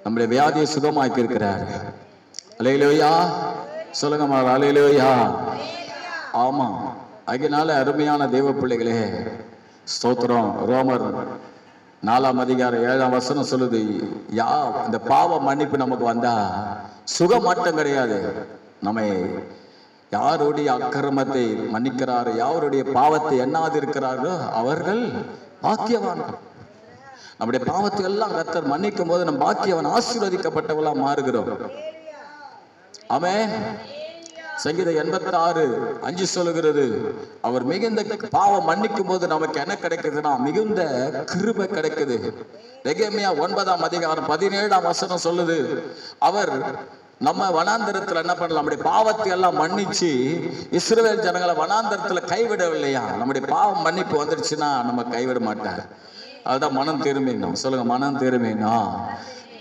நம்முடைய வியாதியை சுகமாக்கி இருக்கிறார். அல்லேலூயா சொல்லுங்க, அல்லேலூயா. ஆமா, அதனால அருமையான தேவ பிள்ளைகளே, ஸ்தோத்திரம். ரோமர் 4:7 சொல்லுது, இந்த பாவ மன்னிப்பு நமக்கு வந்தா சுகம் மட்டும் கிடையாது, நம்மை யாருடைய அக்கிரமத்தை மன்னிக்கிறாரோ, யாருடைய பாவத்தை எண்ணாது இருக்கிறாரோ அவர்கள் பாக்கியவான்கள். நம்முடைய பாவத்தை எல்லாம் கர்த்தர் மன்னிக்கும் போது நம் பாக்கியவன், ஆசீர்வதிக்கப்பட்டவளா மாறுகிறோம். ஆமென். சங்கீதம் 86:5 சொல்லுகிறது, அவர் மிகுந்த பாவம் மன்னிக்கும் போது நமக்கு என்ன கிடைக்குதுன்னா மிகுந்த கிருபை கிடைக்குது. எரேமியா 9:17 சொல்லுது, அவர் நம்ம வனாந்தரத்துல என்ன பண்ணலாம், நம்முடைய பாவத்தை எல்லாம் மன்னிச்சு இஸ்ரவேல் ஜனங்களை வனாந்தரத்துல கைவிடவில்லையா. நம்முடைய பாவம் மன்னிப்பு வந்துருச்சுன்னா நம்ம கைவிட மாட்டார். அதுதான் மனம் திரும்பினோம். சொல்லுங்க, மனம் திரும்பினோம்.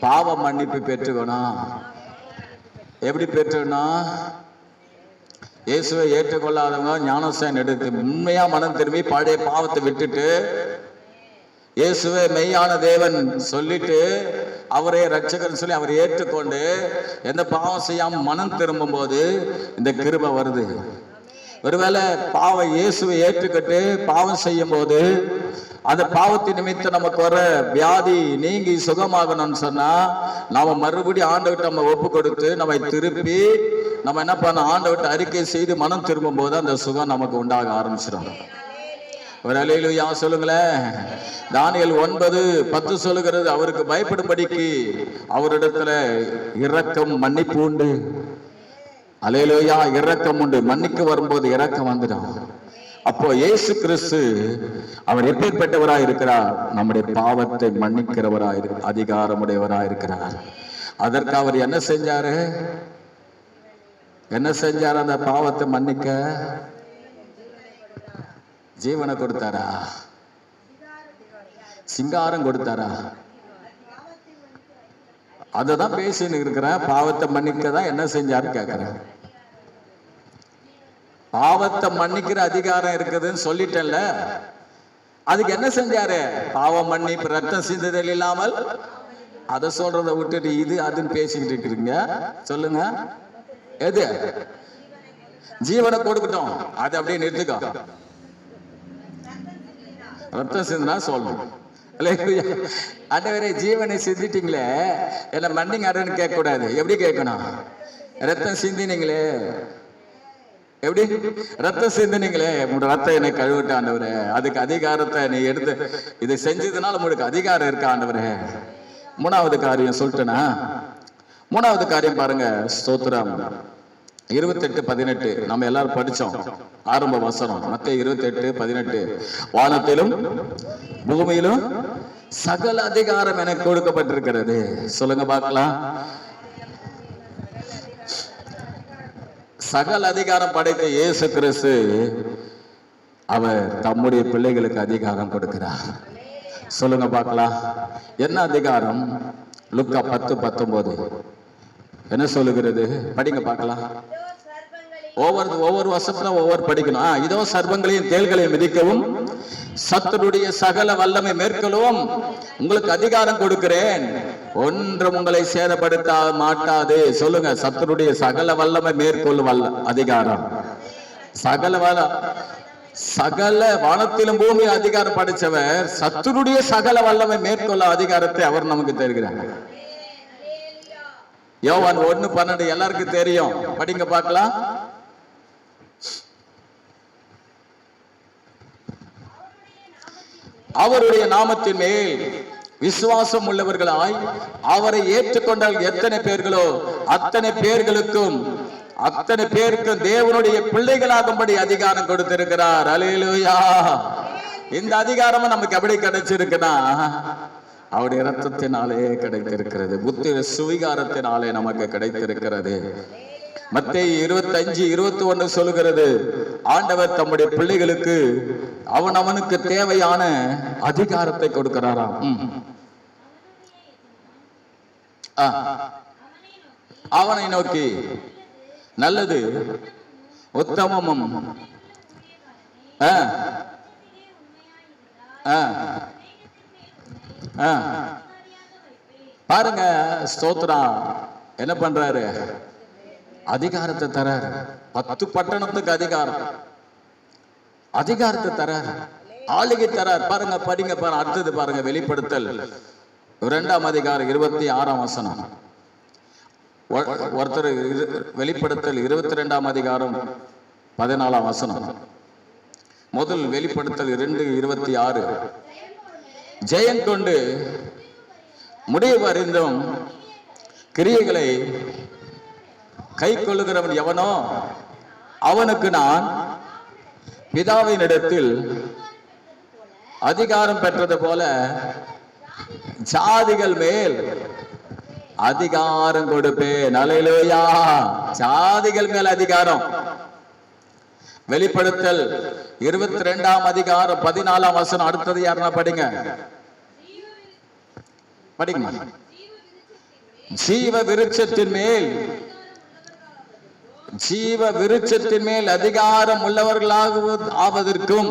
பாவ மன்னிப்பு பெற்றுக்கணும். எப்படி பெற்றுக்கணும்? இயேசுவை ஏற்றுக்கொள்ளாதவங்க ஞானஸ்நானம் எடுத்து உண்மையா மனம் திரும்பி பழைய பாவத்தை விட்டுட்டு இயேசுவே மெய்யான தேவன் சொல்லிட்டு அவரே ரட்சகர் சொல்லி அவரை ஏற்றுக்கொண்டு எந்த பாவம் செய்யாம மனம் திரும்பும் போது இந்த கிருபை வருது. ஒருவேளை பாவம் இயேசுவை ஏற்றுக்கிட்டு பாவம் செய்யும் போது அந்த பாவத்தின் நிமித்தம் நமக்கு வர வியாதி நீங்கி சுகமாகணும்னு சொன்னா நாம மறுபடியும் ஆண்டவர்கிட்ட நம்ம ஒப்பு கொடுத்து நம்மை திருப்பி நம்ம என்ன பண்ண, ஆண்டவர்கிட்ட அறிக்கை செய்து மனம் திரும்பும் போது அந்த சுகம் நமக்கு உண்டாக ஆரம்பிச்சிடும். ஒரு அல்லேலூயா சொல்லுங்களேன். தானியேல் 9:10 சொல்லுகிறது, அவருக்கு பயப்படும்படிக்கு அவரிடத்துல இரக்கம் மன்னிப்பு உண்டு. அல்லேலூயா, இரக்கம் உண்டு. மன்னிக்க வரும்போது இரக்கம் வந்துடும். அப்போ இயேசு கிறிஸ்து அவர் எப்பேற்பட்டவராய் இருக்கிறார்? நம்முடைய பாவத்தை மன்னிக்கிறவராய், அதிகாரமுடையவராய் இருக்கிறார். அதற்கு அவர் என்ன செஞ்சாரு? என்ன செஞ்சார்? அந்த பாவத்தை மன்னிக்க ஜீவனை கொடுத்தாரா? சிங்காரம் கொடுத்தாரா? அததான் பேசின்னு இருக்கிறேன். பாவத்தை மன்னிக்க தான் என்ன செஞ்சாரு கேட்கிறேன். பாவத்தை மன்னிக்கிற அதிகாரம் இருக்குதுன்னு சொல்லிட்டேன்ல, அதுக்கு என்ன செஞ்சாரு? பாவம் மன்னிப்பு, ரத்தம் சிந்துதல் இல்லாமல். அதை சொல்றதை விட்டுட்டு இது அதுன்னு பேசிக்கிட்டு இருக்கிறீங்க. சொல்லுங்க, எது? ஜீவனை கொடுக்கட்டும், அது அப்படியே நிறுத்துக்கோ. ரத்தம் சிந்துனா சொல்லணும். ஆண்டவரே ஜீவனை சிந்திட்டீங்களே, என்ன மன்னிங்க அருன்னு கேட்க கூடாது. எப்படி கேட்கணும்? ரத்தம் சிந்தினீங்களே, எப்படி ரத்தம் சிந்தினீங்களே, உங்களோட ரத்தம் என்னை கழுவிட்டு ஆண்டவரே, அதுக்கு அதிகாரத்தை நீ எடுத்து இதை செஞ்சதுனால உங்களுக்கு அதிகாரம் இருக்கா ஆண்டவரே. மூணாவது காரியம் சொல்லிட்டேனா? மூணாவது காரியம் பாருங்க, ஸ்தோத்திரம். 28:18 நம்ம எல்லாரும் படிச்சோம். ஆரம்ப வசனம் மத்தேயு 28:18, வானத்திலும் பூமியிலும் சகல அதிகாரம் எனக்கு கொடுக்கப்பட்டிருக்கிறது. சொல்லுங்க பார்க்கலாம். சகல அதிகாரம் படைத்த இயேசு கிறிஸ்து அவர் தம்முடைய பிள்ளைகளுக்கு அதிகாரம் கொடுக்கிறார். சொல்லுங்க பார்க்கலாம், என்ன அதிகாரம்? லூக்கா 10:19 என்ன சொல்லுகிறது? படிங்க பார்க்கலாம். ஒவ்வொரு வருஷத்துல ஒவ்வொரு படிக்கணும். இதோ சர்ப்பங்களையும் தேள்களையும் மிதிக்கவும் சத்துருடைய சகல வல்லமை மேற்கொள்ளவும் உங்களுக்கு அதிகாரம் கொடுக்கிறேன், ஒன்றும் உங்களை சேதப்படுத்த மாட்டாது. சொல்லுங்க, சத்துருடைய சகல வல்லமை மேற்கொள்ளும் அதிகாரம். சகல வானத்திலும் பூமி அதிகாரம் படிச்சவர் சத்துருடைய சகல வல்லமை மேற்கொள்ள அதிகாரத்தை அவர் நமக்கு தருகிறார். யோவான் 1:12 எல்லாருக்கும் தெரியும். படிங்க பார்க்கலாம். அவருடைய நாமத்தின் மேல் விசுவாசம் உள்ளவர்களாய் அவரை ஏற்றுக்கொண்டால் எத்தனை பேர்களோ அத்தனை பேர்களுக்கும் தேவனுடைய பிள்ளைகளாகும்படி அதிகாரம் கொடுத்திருக்கிறார். அல்லேலூயா. இந்த அதிகாரம் நமக்கு எப்படி கிடைச்சிருக்குன்னா அவருடைய இரத்தத்தினாலே கிடைத்திருக்கிறது. புத்தி சுவிகாரத்தினாலே நமக்கு கிடைத்திருக்கிறது. மத்தேயு 25:21 சொல்லுகிறது, ஆண்டவர் தம்முடைய பிள்ளைகளுக்கு அவனுக்கு தேவையான அதிகாரத்தை கொடுக்கிறாராம். அவனை நோக்கி நல்லது உத்தமமும் பாருங்க, ஸ்தோத்ரா என்ன பண்றாரு? அதிகாரத்தை தராரு. 10 பட்டணத்துக்கு அதிகாரத்தை தராரு, ஆளுகை தரார். பாருங்க, படிங்க பாருங்க. அடுத்தது பாருங்க, வெளிப்படுத்தல் 2:26 வசனம். ஒருத்தர் வெளிப்படுத்தல் 22ஆம் அதிகாரம் 14ஆம் வசனம். முதல் வெளிப்படுத்தல் 2:26. ஜெயம் கொண்டு முடிவு அறிந்தும் கிரியைகளை கை கொள்ளுகிறவன் எவனோ அவனுக்கு நான் பிதாவினிடத்தில் அதிகாரம் பெற்றது போல ஜாதிகள் மேல் அதிகாரம் கொடுப்பேன். அல்லேலூயா. ஜாதிகள் மேல் அதிகாரம். வெளிப்படுத்தல் 22ஆம் அதிகாரம் 14ஆம் வசனம். அடுத்தது யாருன்னா படிங்க. ஜீவ விருட்சத்தின் மேல் அதிகாரம் உள்ளவர்களாவதற்கும்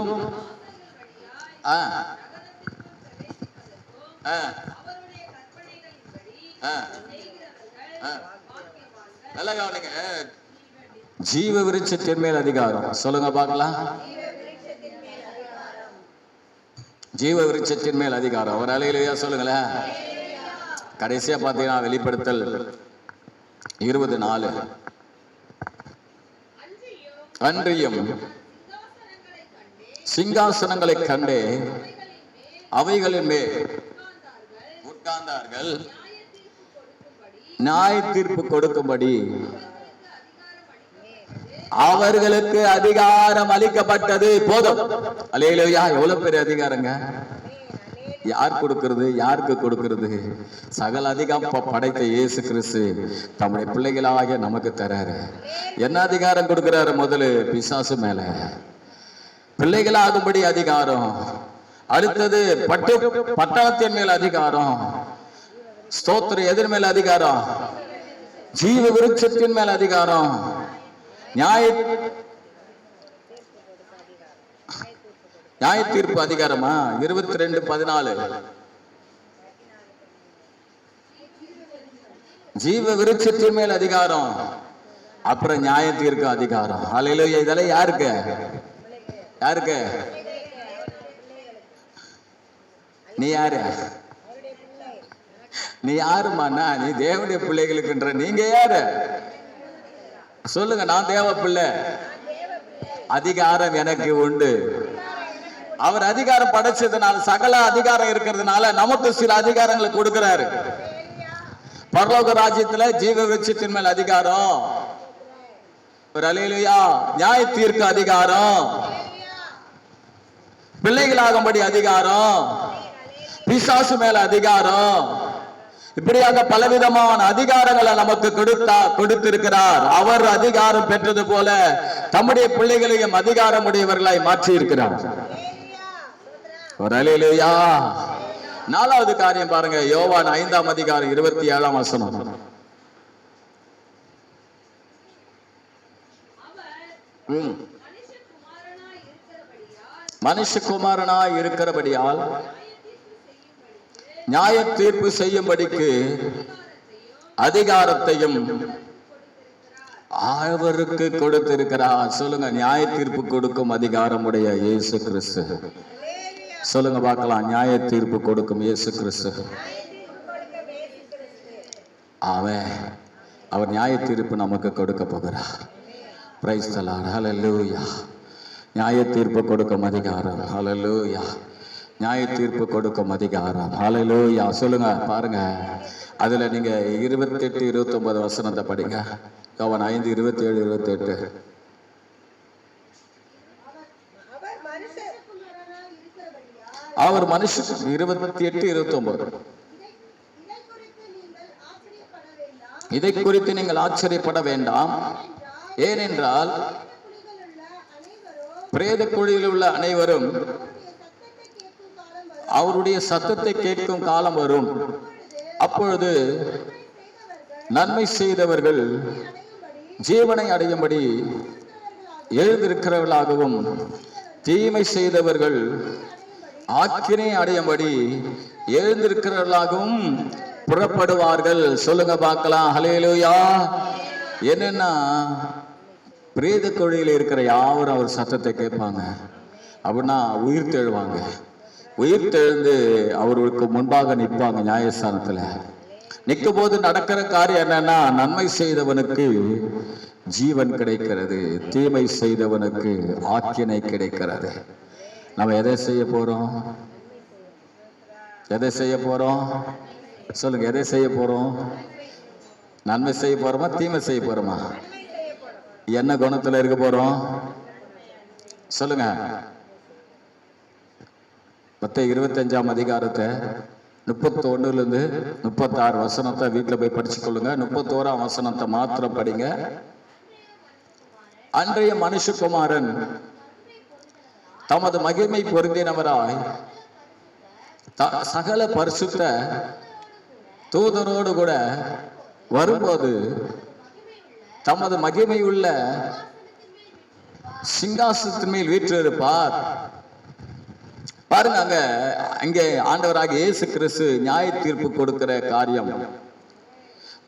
ஜீவ விருட்சத்தின் மேல் அதிகாரம். சொல்லுங்க பார்க்கலாம். ஜீவ விருட்சத்தின் மேல் அதிகாரம். ஒரு அலையிலையா சொல்லுங்களேன். கடைசியா பார்த்தீங்கன்னா வெளிப்படுத்தல் 20:4. அன்றியும் சிங்காசனங்களை கண்டே அவைகளின் மேல் உட்கார்ந்தார்கள். நியாய தீர்ப்பு கொடுக்கும்படி அவர்களுக்கு அதிகாரம் அளிக்கப்பட்டது. போதும். அல்லேலூயா. எவ்வளவு பெரிய அதிகாரங்க. யார் கொடுக்கிறது? யாருக்கு கொடுக்கிறது? சகல அதிகாரம் படைத்த இயேசு கிறிஸ்து தம்முடைய பிள்ளைகளாக நமக்கு தராரு. என்ன அதிகாரம் கொடுக்கிறாரு? முதல்ல பிசாசு மேல பிள்ளைகளாகும்படி அதிகாரம். அடுத்தது பட்டணத்தின் மேல் அதிகாரம். ஸ்தோத்திரம். எதிர் மேல் அதிகாரம்? ஜீவ விருட்சத்தின் மேல் அதிகாரம். நியாய தீர்ப்பு அதிகாரமா? 22:14. ஜீவ விருட்சத்தின் மேல் அதிகாரம். அப்புறம் நியாய தீர்ப்பு அதிகாரம். அல்லேலூயா. இதெல்லாம் யாருக்கு? யாருக்கு? நீ யாரு? நீ யாருமாண்ணா? நீ தேவனுடைய பிள்ளைகளுக்குன்ற நீங்க யாரு? சொல்லுங்க. நான் தேவ பிள்ளை. அதிகாரம் எனக்கு உண்டு. அவர் அதிகாரம் படைச்சதுனால, சகல அதிகாரம் இருக்கிறதுனால நமக்கு சில அதிகாரங்களை கொடுக்கிறாரு. பரலோக ராஜ்யத்துல ஜீவ விருட்சத்தின் மேல் அதிகாரம். அல்லேலூயா. நியாய தீர்க்க அதிகாரம். பிள்ளைகளாகும்படி அதிகாரம். பிசாசு மேல அதிகாரம். இப்படியாக பலவிதமான அதிகாரங்களை நமக்கு கொடுத்திருக்கிறார். அவர் அதிகாரம் பெற்றது போல தம்முடைய பிள்ளைகளையும் அதிகாரம் உடையவர்களாய் மாற்றி இருக்கிறார். அல்லேலூயா. 4வது காரியம் பாருங்க. யோவான் 5ஆம் அதிகாரம் 27ஆம் வசனம். மனுஷகுமாரனாய் இருக்கிறபடியால் நியாய தீர்ப்பு செய்யும்படிக்கு அதிகாரத்தையும் அவருக்கு கொடுத்திருக்கிறார். சொல்லுங்க. நியாய தீர்ப்பு கொடுக்கும் அதிகாரம் உடைய இயேசு கிறிஸ்து. சொல்லுங்க பார்க்கலாம். நியாய தீர்ப்பு கொடுக்கும் இயேசு கிறிஸ்து. அவர் நியாய தீர்ப்பு நமக்கு கொடுக்க போகிறார். Praise the lord. ஹல்லேலூயா. நியாய தீர்ப்பு கொடுக்கும் அதிகாரம். ஹல்லேலூயா. நியாய தீர்ப்பு கொடுக்கும் அதிகாரம். ஹல்லேலூயா. சொல்லுங்க பாருங்க. அதுல நீங்க 28-29 வசனத்தை படிங்க. யோவான் 5:27-28. அவர் மனுஷன் 28-29. இதை குறித்து நீங்கள் ஆச்சரியப்பட வேண்டாம். ஏனென்றால் பிரேத குழியில் உள்ள அனைவரும் அவருடைய சத்தத்தை கேட்கும் காலம் வரும். அப்பொழுது நன்மை செய்தவர்கள் ஜீவனை அடையும்படி எழுந்திருக்கிறவர்களாகவும் தீமை செய்தவர்கள் ஆக்கினை அடையும்படி எழுந்திருக்கிறவர்களாகவும் புறப்படுவார்கள். சொல்லுங்க பார்க்கலாம். ஹல்லேலூயா. என்னன்னா பிரேத குழியில் இருக்கிற யாவரும் அவர் சத்தத்தை கேட்பாங்க. அப்படின்னா உயிர் தெழுவாங்க. உயிர் தெழுந்து அவருக்கு முன்பாக நிற்பாங்க நியாயஸ்தானத்துல. நிற்கும் போது நடக்கிற காரியம் என்னன்னா, நன்மை செய்தவனுக்கு ஜீவன் கிடைக்கிறது, தீமை செய்தவனுக்கு ஆக்கினை கிடைக்கிறது. நம்ம எதை செய்ய போறோம்? எதை செய்ய போறோம்? சொல்லுங்க, எதை செய்ய போறோம்? நன்மை செய்ய போறோமா, தீமை செய்ய போறோமா? என்ன குணத்துல இருக்க போறோம்? சொல்லுங்க. மத்தேயு 25ஆம் அதிகாரத்தை 31 36 வசனத்தை வீட்டில் போய் படிச்சு கொள்ளுங்க. 31ஆம் வசனத்தை மாத்திரம் படிங்க. அன்றைய மனுஷகுமாரன் தமது மகிமை பொருந்தினவராய் சகல பரிசுத்த தூதரோடு கூட வரும்போது தமது மகிமை உள்ள சிங்காசனத்தின் மேல் வீற்றிருப்பார். பாருங்க, அங்கே ஆண்டவராகிய இயேசு கிறிஸ்து நியாய தீர்ப்பு கொடுக்கிற காரியம்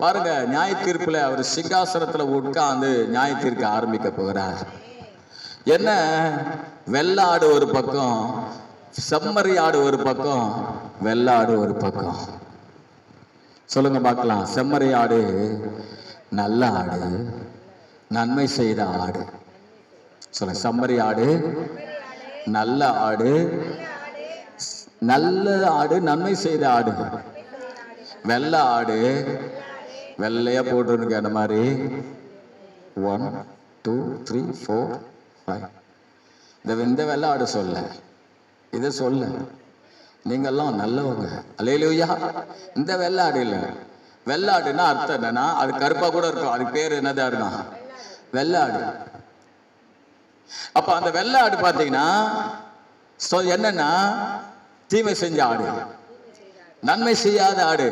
பாருங்க. நியாய தீர்ப்புல அவர் சிங்காசனத்துல உட்கார்ந்து நியாய தீர்க்க ஆரம்பிக்க போகிறார். என்ன, வெள்ளாடு ஒரு பக்கம், செம்மறி ஆடு ஒரு பக்கம், வெள்ளாடு ஒரு பக்கம். சொல்லுங்க பார்க்கலாம். செம்மறி ஆடு நல்ல ஆடு, நன்மை செய்த ஆடு. சொல்லுங்க, செம்மறி ஆடு நல்ல ஆடு, நல்ல ஆடு, நன்மை செய்த ஆடு. வெள்ளை ஆடு வெள்ளையா போட்டுருக்கு, அந்த மாதிரி 1 2 3 4 5. இந்த வெள்ளை ஆடு சொல்ல, இதை சொல்ல, நீங்கெல்லாம் நல்லவங்க, அல்லேலூயா. இந்த வெள்ளை ஆடு இல்லை. வெள்ளை ஆடுன்னா அர்த்தம் என்னன்னா, அது கருப்பா கூட இருக்கும், அதுக்கு பேர் என்னதா இருக்கும்? வெள்ளை ஆடு. அப்ப அந்த வெள்ளை ஆடு பாத்தீங்கன்னா என்னன்னா, தீமை செஞ்ச ஆடு, நன்மை செய்யாத ஆடு.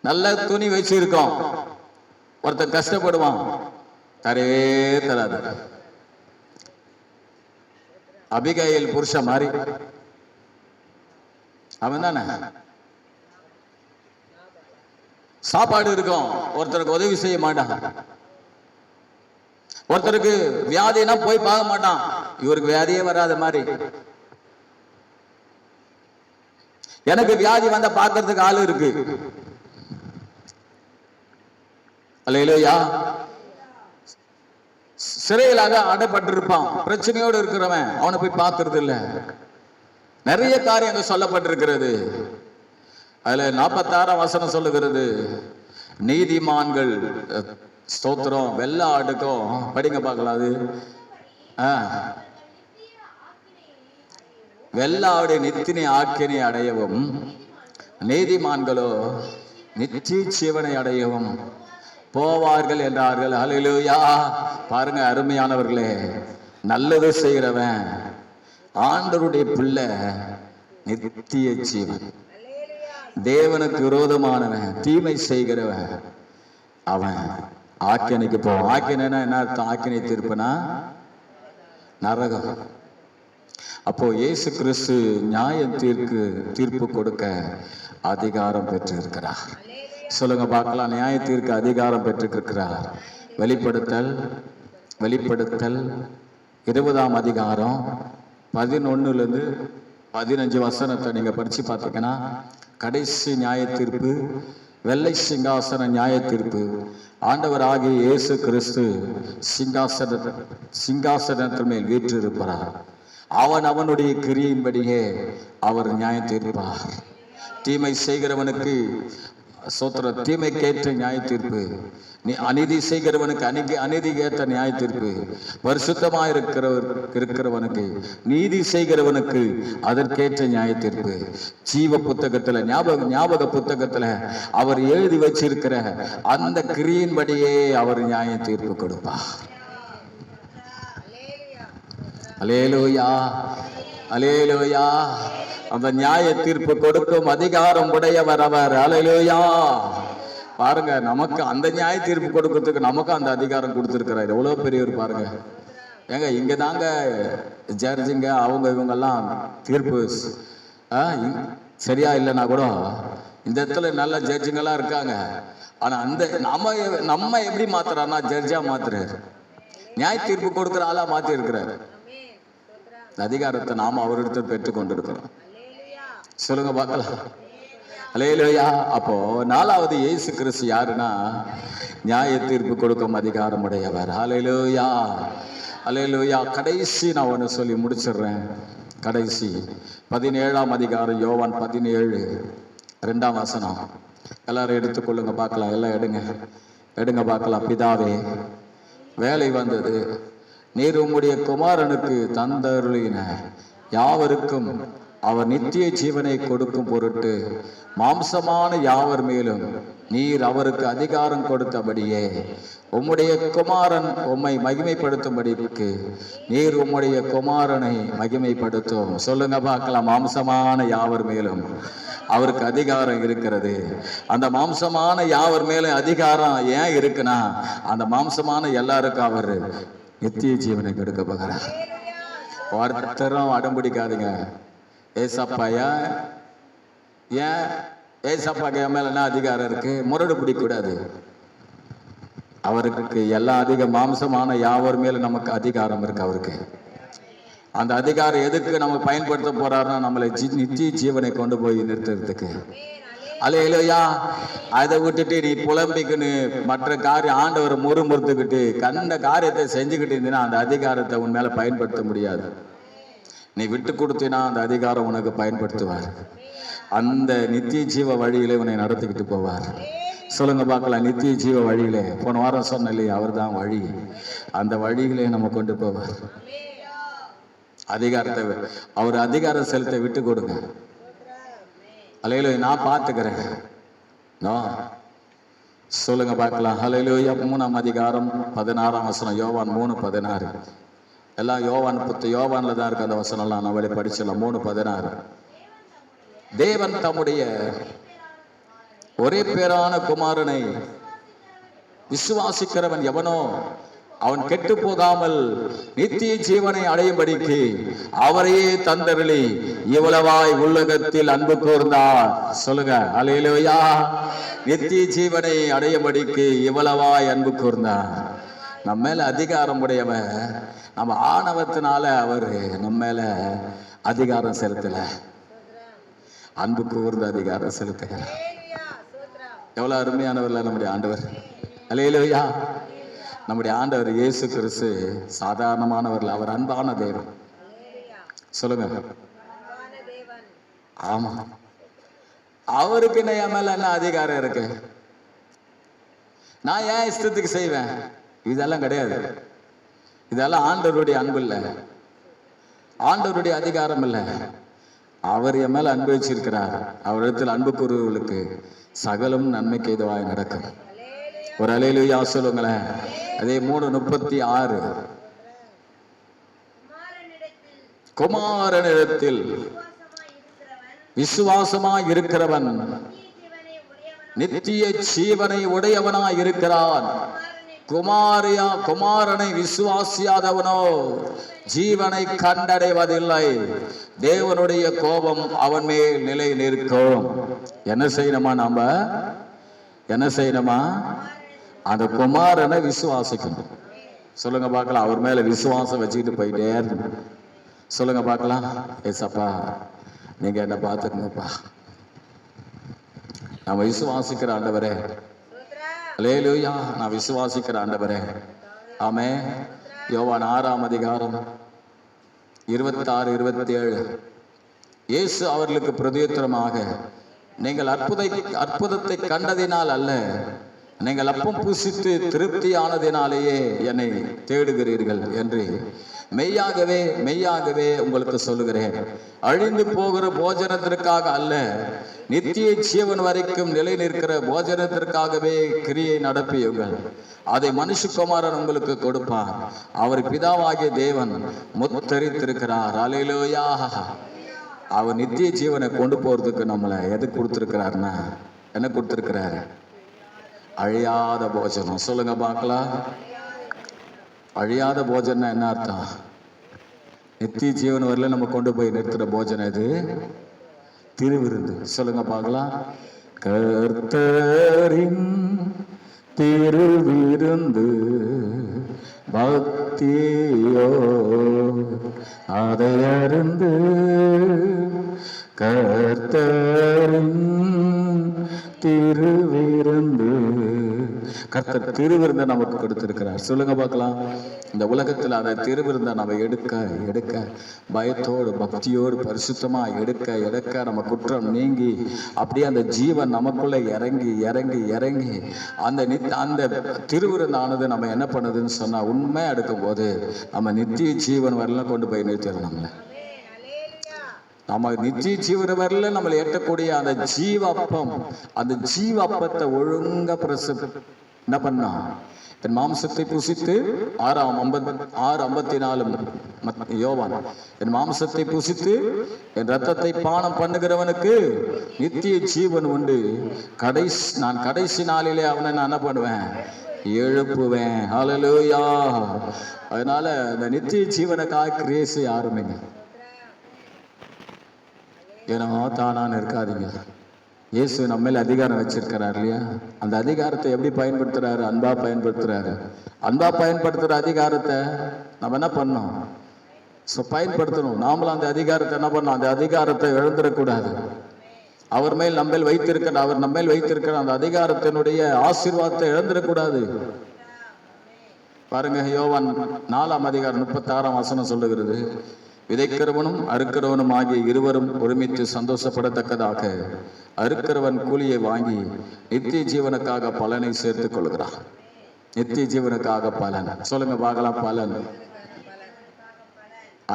நல்ல துணி வச்சிருக்கோம், ஒருத்தன் கஷ்டப்படுவான், தரவே தராது. அபிகாயில் புருஷ மாதிரி அவன் தானே. சாப்பாடு இருக்கும், ஒருத்தருக்கு உதவி செய்ய மாட்டான். ஒருத்தருக்கு வியாதினா போய் பார்க்க மாட்டான், இவருக்கு வியாதியே வராத மாதிரி. எனக்கு வியாதி வந்த பார்க்கறதுக்கு ஆளு இருக்கு, அல்லேலூயா. சிறையிலாக அடைப்பட்டிருப்பான், பிரச்சனையோடு இருக்கிறவன், அவனை போய் பார்க்கறது இல்ல. நிறைய காரியங்கள் சொல்லப்பட்டிருக்கிறது. அதுல 46ஆம் வசனம் சொல்லுகிறது, நீதிமான்கள், ஸ்தோத்திரம், வெள்ளை ஆடுக்கும் படிங்க பார்க்கலாம். அது வெள்ளை ஆடு நித்தினை ஆக்கினை அடையவும், நீதிமான்களோ நித்திய ஜீவனை அடையவும் போவார்கள் என்றார்கள். அல்லேலூயா. பாருங்க அருமையானவர்களே, நல்லது செய்கிறவன், ஆண்டவருடைய பிள்ளை, நித்திய ஜீவன். தேவனுக்கு விரோதமானவன், தீமை செய்கிறவன், அவன் ஆக்கினைக்கு போவான். ஆக்கினைனா என்ன அர்த்தம்? ஆக்கினை தீர்ப்புனா நரகம். அப்போ இயேசு கிறிஸ்து நியாய தீர்ப்பு கொடுக்க அதிகாரம் பெற்றிருக்கிறார். சொல்லுங்க பார்க்கலாம். நியாய தீர்க்க அதிகாரம் பெற்றிருக்கிறார். வெளிப்படுத்தல் 20ஆம் அதிகாரம் 11 15 வசனத்தை நீங்க படிச்சு பார்த்தீங்கன்னா, கடைசி நியாய தீர்ப்பு, வெள்ளை சிங்காசன நியாய தீர்ப்பு. ஆண்டவராகிய இயேசு கிறிஸ்து சிங்காசனத்தின் மேல் வீற்றிருப்பார். அவனுடைய கிரியின்படியே அவர் நியாய தீர்ப்பார். தீமை செய்கிறவனுக்கு சோத்திர, தீமைக்கேற்ற நியாய தீர்ப்பு. நீ அநீதி செய்கிறவனுக்கு அநீதி ஏற்ற நியாய தீர்ப்பு. பரிசுத்தமா இருக்கிறவனுக்கு, நீதி செய்கிறவனுக்கு அதற்கேற்ற நியாய தீர்ப்பு. ஜீவ புத்தகத்துல, ஞாபக புத்தகத்துல அவர் எழுதி வச்சிருக்கிற அந்த கிரியின்படியே அவர் நியாய தீர்ப்பு கொடுப்பார். அல்லேலூயா, அல்லேலூயா. அந்த நியாய தீர்ப்பு கொடுக்கும் அதிகாரம் உடையவர் அவர். அல்லேலூயா. பாருங்க, நமக்கு அந்த நியாய தீர்ப்பு கொடுக்கிறதுக்கு நமக்கு அந்த அதிகாரம் கொடுத்திருக்கிறார். எவ்வளவு பெரியவர் பாருங்க. ஏங்க, இங்க தாங்க ஜட்ஜுங்க அவங்க இவங்கெல்லாம் தீர்ப்பு சரியா இல்லைன்னா கூட இந்த இடத்துல நல்ல ஜட்ஜுங்கெல்லாம் இருக்காங்க. ஆனா அந்த நம்ம எப்படி மாத்துறாருன்னா, ஜட்ஜா மாத்துறாரு, நியாய தீர்ப்பு கொடுக்கிற ஆளா மாத்தி இருக்கிறாரு. அதிகாரத்தை நாம அவரிடத்தில் பெற்றுக் கொண்டிருக்கிறோம். சொல்லுங்க பார்க்கலாம். அல்லேலூயா. அப்போ நாலாவது இயேசு கிறிஸ்து யாருன்னா நியாய தீர்ப்பு கொடுக்கும் அதிகாரம் உடையவர். அல்லேலூயா, அல்லேலூயா. கடைசி நான் ஒன்று சொல்லி முடிச்சிடுறேன். கடைசி 17ஆம் அதிகாரம் யோவான் 17 2ஆம் வசனம். எல்லாரும் எடுத்துக்கொள்ளுங்க பார்க்கலாம். எல்லாம் எடுங்க பார்க்கலாம். பிதாவே, வேலை வந்தது, நீர் உம்முடைய குமாரனுக்கு தந்தருளின யாவருக்கும் அவர் நித்திய ஜீவனை கொடுக்கும் பொருட்டு மாம்சமான யாவர் மேலும் நீர் அவருக்கு அதிகாரம் கொடுத்தபடியே உம்முடைய குமாரன் உம்மை மகிமைப்படுத்தும்படிக்கு நீர் உம்முடைய குமாரனை மகிமைப்படுத்தும். சொல்லுங்க பார்க்கலாம். மாம்சமான யாவர் மேலும் அவருக்கு அதிகாரம் இருக்கிறது. அந்த மாம்சமான யாவர் மேலும் அதிகாரம் ஏன் இருக்குன்னா, அந்த மாம்சமான எல்லாருக்கும் அவர் நித்திய ஜீவனை கொடுக்க போகிறார். ஒருத்தரும் அடம்பிடிக்காதுங்க. ஏசப்பாயா ஏன் ஏசப்பாக்கு என் மேல என்ன அதிகாரம் இருக்கு? முரடு பிடிக்கூடாது. அவருக்கு எல்லா மாம்சமான யாவர் மேல நமக்கு அதிகாரம் இருக்கு. அவருக்கு அந்த அதிகாரம் எதுக்கு நம்ம பயன்படுத்த போறாருன்னா, நம்மளை நித்திய ஜீவனை கொண்டு போய் நிறுத்துறதுக்கு. அல்லேலூயா. அதை விட்டுட்டு நீ புலம்பிக்குன்னு மற்ற காரியம் ஆண்டவரை முறுமுறுத்துக்கிட்டு கண்ட காரியத்தை செஞ்சுக்கிட்டு இருந்தீங்கன்னா அந்த அதிகாரத்தை உன் மேல பயன்படுத்த முடியாது. நீ விட்டு கொடுத்தினா அந்த அதிகாரம் உனக்கு பயன்படுத்துவார். அந்த நித்திய ஜீவ வழியிலே உன்னை நடத்திக்கிட்டு போவார். சொல்லுங்க பார்க்கலாம். நித்திய ஜீவ வழியிலே, போன வாரம் சொன்ன இல்லையா, அவர் தான் வழி. அந்த வழியிலே நம்ம கொண்டு போவார். அதிகாரத்தை அவர் அதிகாரம் செலுத்த விட்டு கொடுங்க. அல்லேலூயா. நான் பார்த்துக்கிறேன். சொல்லுங்க பார்க்கலாம். அல்லேலூயா. 3ஆம் அதிகாரம் 16ஆம் வசனம். யோவான் 3:16. எல்லாம் யோவான்ல தான் இருக்கு அந்த வசனம்லாம். நான் வெளியே படிச்சிடலாம். 3:16. தேவன் தம்முடைய ஒரே பேரான குமாரனை விசுவாசிக்கிறவன் எவனோ அவன் கெட்டு போகாமல் நித்திய ஜீவனை அடையும்படிக்கு அவரையே தந்தருளி இவ்வளவாய் உலகத்தில் அன்பு கூர்ந்தார். சொல்லுங்க அல்லேலூயா. நித்திய ஜீவனை அடையும்படிக்கு இவ்வளவாய் அன்பு கூர்ந்தார். நம்ம மேல அதிகாரம் உடையவன். நம்ம ஆணவத்தினால அவர் நம்ம மேல அதிகாரம் செலுத்தல, அன்பு கூர்ந்த அதிகாரம் செலுத்துகிறார். எவ்வளவு அருமையானவர்ல நம்முடைய ஆண்டவர். அல்லேலூயா. நம்முடைய ஆண்டவர் இயேசு கிறிஸ்து சாதாரணமானவர்கள். அவர் அன்பான தேவன். சொல்லுங்க. ஆமா. அவருக்கு என் மேல என்ன அதிகாரம் இருக்கு? நான் ஏன் இஷ்டத்துக்கு செய்வேன்? இதெல்லாம் கிடையாது. இதெல்லாம் ஆண்டவருடைய அன்பு இல்லை, ஆண்டவருடைய அதிகாரம் இல்லை. அவர் என் மேல அன்பு வச்சிருக்கிறார். அவரிடத்தில் அன்பு கூறுவர்களுக்கு சகலம் நன்மைக்கு ஏதுவாய் நடக்கும். ஒரு அல்லேலூயா சொல்லுங்களேன். அதே 3:36. குமாரனிடத்தில் விசுவாசமாய் இருக்கிறவன் நித்திய ஜீவனை உடையவனாய் இருக்கிறான். குமாரனை விசுவாசியாதவனோ ஜீவனை கண்டடைவதில்லை. தேவனுடைய கோபம் அவன் மேல் நிலை நிற்கும். என்ன செய்யணுமா? நாம என்ன செய்யணுமா? அந்த குமாரனை விசுவாசிக்கணும். சொல்லுங்க பார்க்கலாம். அவர் மேல விசுவாசம் வச்சுக்கிட்டு போயிட்டே இருக்கணும். சொல்லுங்க பார்க்கலாம். ஏசப்பா, நீங்க என்ன பார்த்துக்கணுப்பா. நம்ம விசுவாசிக்கிற ஆண்டவரே. அல்லேலூயா. நான் விசுவாசிக்கிற ஆண்டவரே. ஆமென். யோவான் 6ஆம் அதிகாரம் 26, 27. இயேசு அவர்களுக்கு பிரதியுத்தரமாக, நீங்கள் அற்புதத்தை கண்டதினால் அல்ல, நீங்கள் அப்பம் புசித்து திருப்தியானதினாலேயே என்னை தேடுகிறீர்கள் என்று மெய்யாகவே மெய்யாகவே உங்களுக்கு சொல்லுகிறேன். அழிந்து போகிற போஜனத்திற்காக அல்ல, நித்திய ஜீவன் வரைக்கும் நிலை நிற்கிற போஜனத்திற்காகவே கிரியை நடப்பியுங்கள். அதை மனுஷகுமாரன் உங்களுக்கு கொடுப்பார். அவர் பிதாவாகிய தேவன் முத்தரித்திருக்கிறார். அல்லேலூயா. அவர் நித்திய ஜீவனை கொண்டு போறதுக்கு நம்மளை எது கொடுத்திருக்கிறாருன்னா, என்ன கொடுத்திருக்கிறாரு? அழியாத போஜனம். சொல்லுங்க பார்க்கலாம். அழியாத போஜனம் என்ன அர்த்தம்? நித்திய ஜீவன் வரல நம்ம கொண்டு போய் நிறுத்துற போஜனம் இது திருவிருந்து. சொல்லுங்க பார்க்கலாம். கர்த்தரின் திருவிருந்து பக்தியோ அதை அருந்து கர்த்தரின் கர்த்தர் திருவிருந்த நமக்கு கொடுத்திருக்கிறார். சொல்லுங்க பார்க்கலாம். இந்த உலகத்துல அதை திருவிருந்த நம்ம எடுக்க எடுக்க பயத்தோடு பக்தியோடு பரிசுத்தமா எடுக்க எடுக்க நம்ம குற்றம் நீங்கி அப்படியே அந்த ஜீவன் நமக்குள்ள இறங்கி இறங்கி இறங்கி அந்த திருவிருந்தானது நம்ம என்ன பண்ணுதுன்னு சொன்னா உண்மை எடுக்கும் போது நம்ம நித்திய ஜீவன் வரலாம் கொண்டு போய் நிறுத்திடணும். நம்ம நித்திய ஜீவன வரல நம்மளை எட்டக்கூடிய அந்த ஜீவப்பம், அந்த ஜீவப்பத்தை ஒழுங்கா என்ன பண்ணா, என் மாம்சத்தை புசித்து 6:54 யோவான், என் மாம்சத்தை புசித்து என் ரத்தத்தை பானம் பண்ணுகிறவனுக்கு நித்திய ஜீவன் உண்டு, நான் கடைசி நாளிலே அவனை நான் என்ன பண்ணுவேன், எழுப்புவேன். ஹல்லேலூயா. அதனால இந்த நித்திய ஜீவனுக்காக கிரியை செய்ய ஆரம்பிங்க. ஏன்னா தானான்னு இருக்காதீங்க. இயேசு நம்ம மேல அதிகாரம் வச்சிருக்கிறார் இல்லையா? அந்த அதிகாரத்தை எப்படி பயன்படுத்துறாரு? அன்பா பயன்படுத்துறாரு. அன்பா பயன்படுத்துற அதிகாரத்தை நம்ம என்ன பண்ணோம், பயன்படுத்தணும். நாமளும் அந்த அதிகாரத்தை என்ன பண்ணோம், அந்த அதிகாரத்தை இழந்துடக்கூடாது. அவர் மேல் நம்ம வைத்திருக்கிற, அவர் நம்ம மேல் வைத்திருக்கிற அந்த அதிகாரத்தினுடைய ஆசீர்வாதத்தை இழந்துடக்கூடாது. பாருங்க, யோவான் 4:36 சொல்லுகிறது, விதைக்கிறவனும் அறுக்கிறவனும் ஆகிய இருவரும் ஒருமித்து சந்தோஷப்படத்தக்கதாக அறுக்கிறவன் கூலியை வாங்கி நித்திய ஜீவனுக்காக பலனை சேர்த்துக் கொள்கிறான். நித்திய ஜீவனுக்காக பலன். சொல்லுங்க பார்க்கலாம். பலன்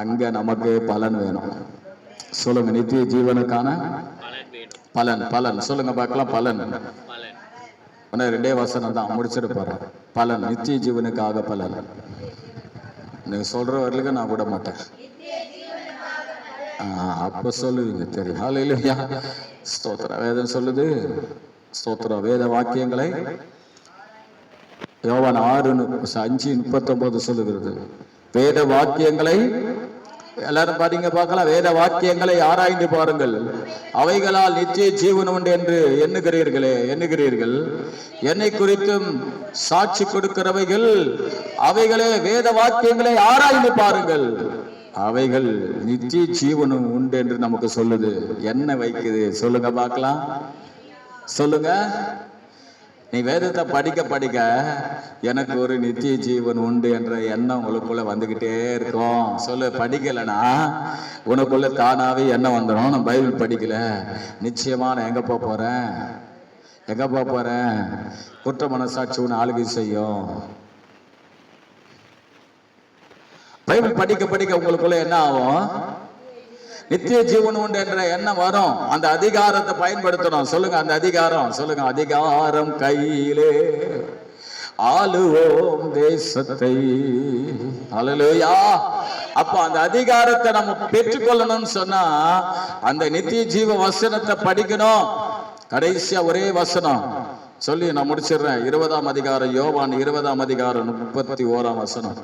அங்க நமக்கு பலன் வேணும். சொல்லுங்க, நித்திய ஜீவனுக்கான பலன். பலன் சொல்லுங்க பார்க்கலாம். பலன் 2 வசனம் தான் முடிச்சிட்டு போறேன். பலன், நித்திய ஜீவனுக்காக பலன். நீங்க சொல்ற வரைக்கும் நான் விட மாட்டேன். அப்ப சொல்லுவீங்க, தெரியும். ஹல்லேலூயா. ஸ்தோத்திரம். வேதம் சொல்லுது, ஸ்தோத்திரம். வேத வாக்கியங்களை யோவான் 6:5-39 சொல்லுகிறது. வேத வாக்கியங்களை எல்லாரும் பாருங்க பார்க்கலாம். வேத வாக்கியங்களை ஆராய்ந்து பாருங்கள், அவைகளால் நித்திய ஜீவன் உண்டு என்று எண்ணுகிறீர்கள். என்னை குறித்தும் சாட்சி கொடுக்கிறவைகள் அவைகளே. வேத வாக்கியங்களை ஆராய்ந்து பாருங்கள், அவைகள் நித்திய ஜீவனும் உண்டு என்று நமக்கு சொல்லுது. என்ன வைக்குது சொல்லுங்க பார்க்கலாம். சொல்லுங்க. நீ வேதத்தை படிக்க படிக்க எனக்கு ஒரு நித்திய ஜீவன் உண்டு என்ற எண்ணம் உங்களுக்குள்ள வந்துகிட்டே இருக்கும். சொல்லு. படிக்கலைன்னா உனக்குள்ள தானாவே எண்ணம் வந்துடும், நான் பைபிள் படிக்கல, நிச்சயமா நான் எங்க போறேன், குற்ற மனசாட்சி உன்னை ஆளுகை செய்யும். பைபிள் படிக்க படிக்க உங்களுக்குள்ள என்ன ஆகும், நித்திய ஜீவன் உண்டு என்ற எண்ணம் வரும். அந்த அதிகாரத்தை பயன்படுத்தணும். சொல்லுங்க, அந்த அதிகாரம். சொல்லுங்க, அதிகாரம் கையிலே ஆளுவோம் தேசத்தை. ஹல்லேலூயா. அப்ப அந்த அதிகாரத்தை நம்ம பெற்றுக்கொள்ளணும்னு சொன்னா அந்த நித்திய ஜீவ வசனத்தை படிக்கணும். கடைசியா ஒரே வசனம் சொல்லி நான் முடிச்சிடுறேன். 20ஆம் அதிகாரம், யோவான் 20ஆம் அதிகாரம் 31ஆம் வசனம்.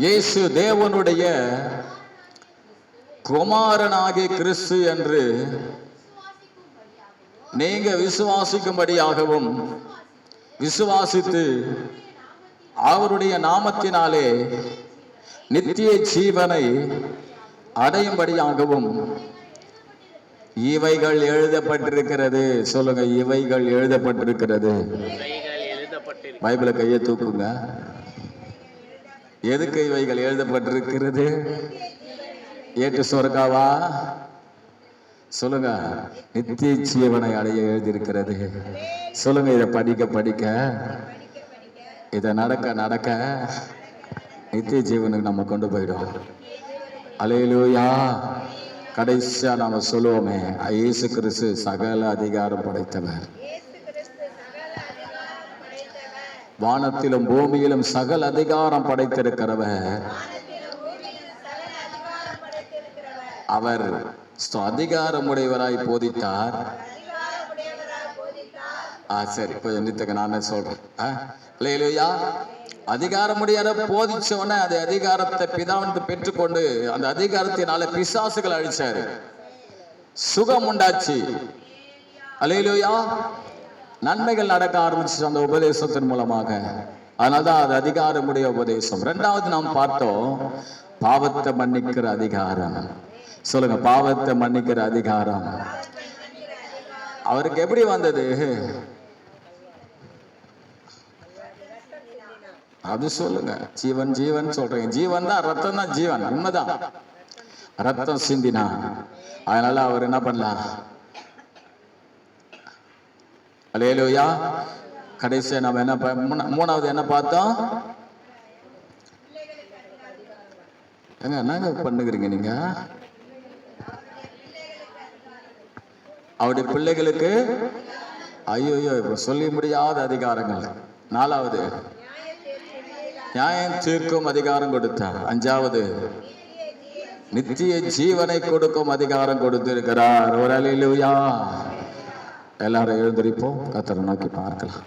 இயேசு தேவனுடைய குமாரனாகிய கிறிஸ்து என்று நீங்க விசுவாசிக்கும்படியாகவும் விசுவாசித்து அவருடைய நாமத்தினாலே நித்திய ஜீவனை அடையும்படியாகவும் இவைகள் எழுதப்பட்டிருக்கிறது. சொல்லுங்க, இவைகள் எழுதப்பட்டிருக்கிறது. பைபிளை கையை தூக்குங்க. எதுக்கு இவைகள் எழுதப்பட்டிருக்கிறது? ஏற்று சொர்க்காவா? சொல்லுங்க, நித்திய ஜீவனை அடைய எழுதியிருக்கிறது. சொல்லுங்க, இதை படிக்க படிக்க, இதை நடக்க நடக்க நித்திய ஜீவனுக்கு நம்ம கொண்டு போயிடும். அல்லேலூயா. கடைசியா நாம சொல்லுவோமே, இயேசு கிறிஸ்து சகல அதிகாரம் படைத்தவர். வானத்திலும் பூமியிலும் சகல அதிகாரம் படைத்திருக்கிறவர். அவர் அதிகாரமுடையவராய் போதித்தார். சரி, கொஞ்சம் நானே சொல்றேன். அல்லேலூயா. அதிகாரமுடையவரை போதிச்சவன அந்த அதிகாரத்தை பிதாவிட்டு பெற்றுக்கொண்டு அந்த அதிகாரத்தினால பிசாசுகள் அழிச்சாரு, சுகம் உண்டாச்சு. அல்லேலூயா. நன்மைகள் நடக்க ஆரம்பிச்சு அந்த உபதேசத்தின் மூலமாக. அதனால்தான் அது அதிகாரமுடைய உபதேசம். 2வது நாம் பார்த்தோம், பாவத்தை மன்னிக்கிற அதிகாரம். சொல்லுங்க, பாவத்தை மன்னிக்கிற அதிகாரம். அவருக்கு எப்படி வந்தது? அது சொல்லுங்க. ஜீவன் ஜீவன் சொல்றீங்க. ஜீவன் தான், ரத்தம் தான் ஜீவன். உண்மைதான், ரத்தம் சிந்தினா. அதனால அவர் என்ன பண்ணலாம்? அல்லேலூயா. கடைசியா நம்ம என்ன மூணாவது என்ன பார்த்தோம்? என்னங்க பண்ணுகிறீங்க நீங்க? அவருடைய பிள்ளைகளுக்கு ஐயோ இப்ப சொல்லி முடியாத அதிகாரங்கள். நாலாவது நியாயம் தீர்க்கும் அதிகாரம் கொடுத்தார். அஞ்சாவது நித்திய ஜீவனை கொடுக்கும் அதிகாரம் கொடுத்திருக்கிறார். ஒரு அல்லேலூயா. எல்லாரும் எழுந்திருப்போம், கர்த்தரை நோக்கி பார்க்கலாம்.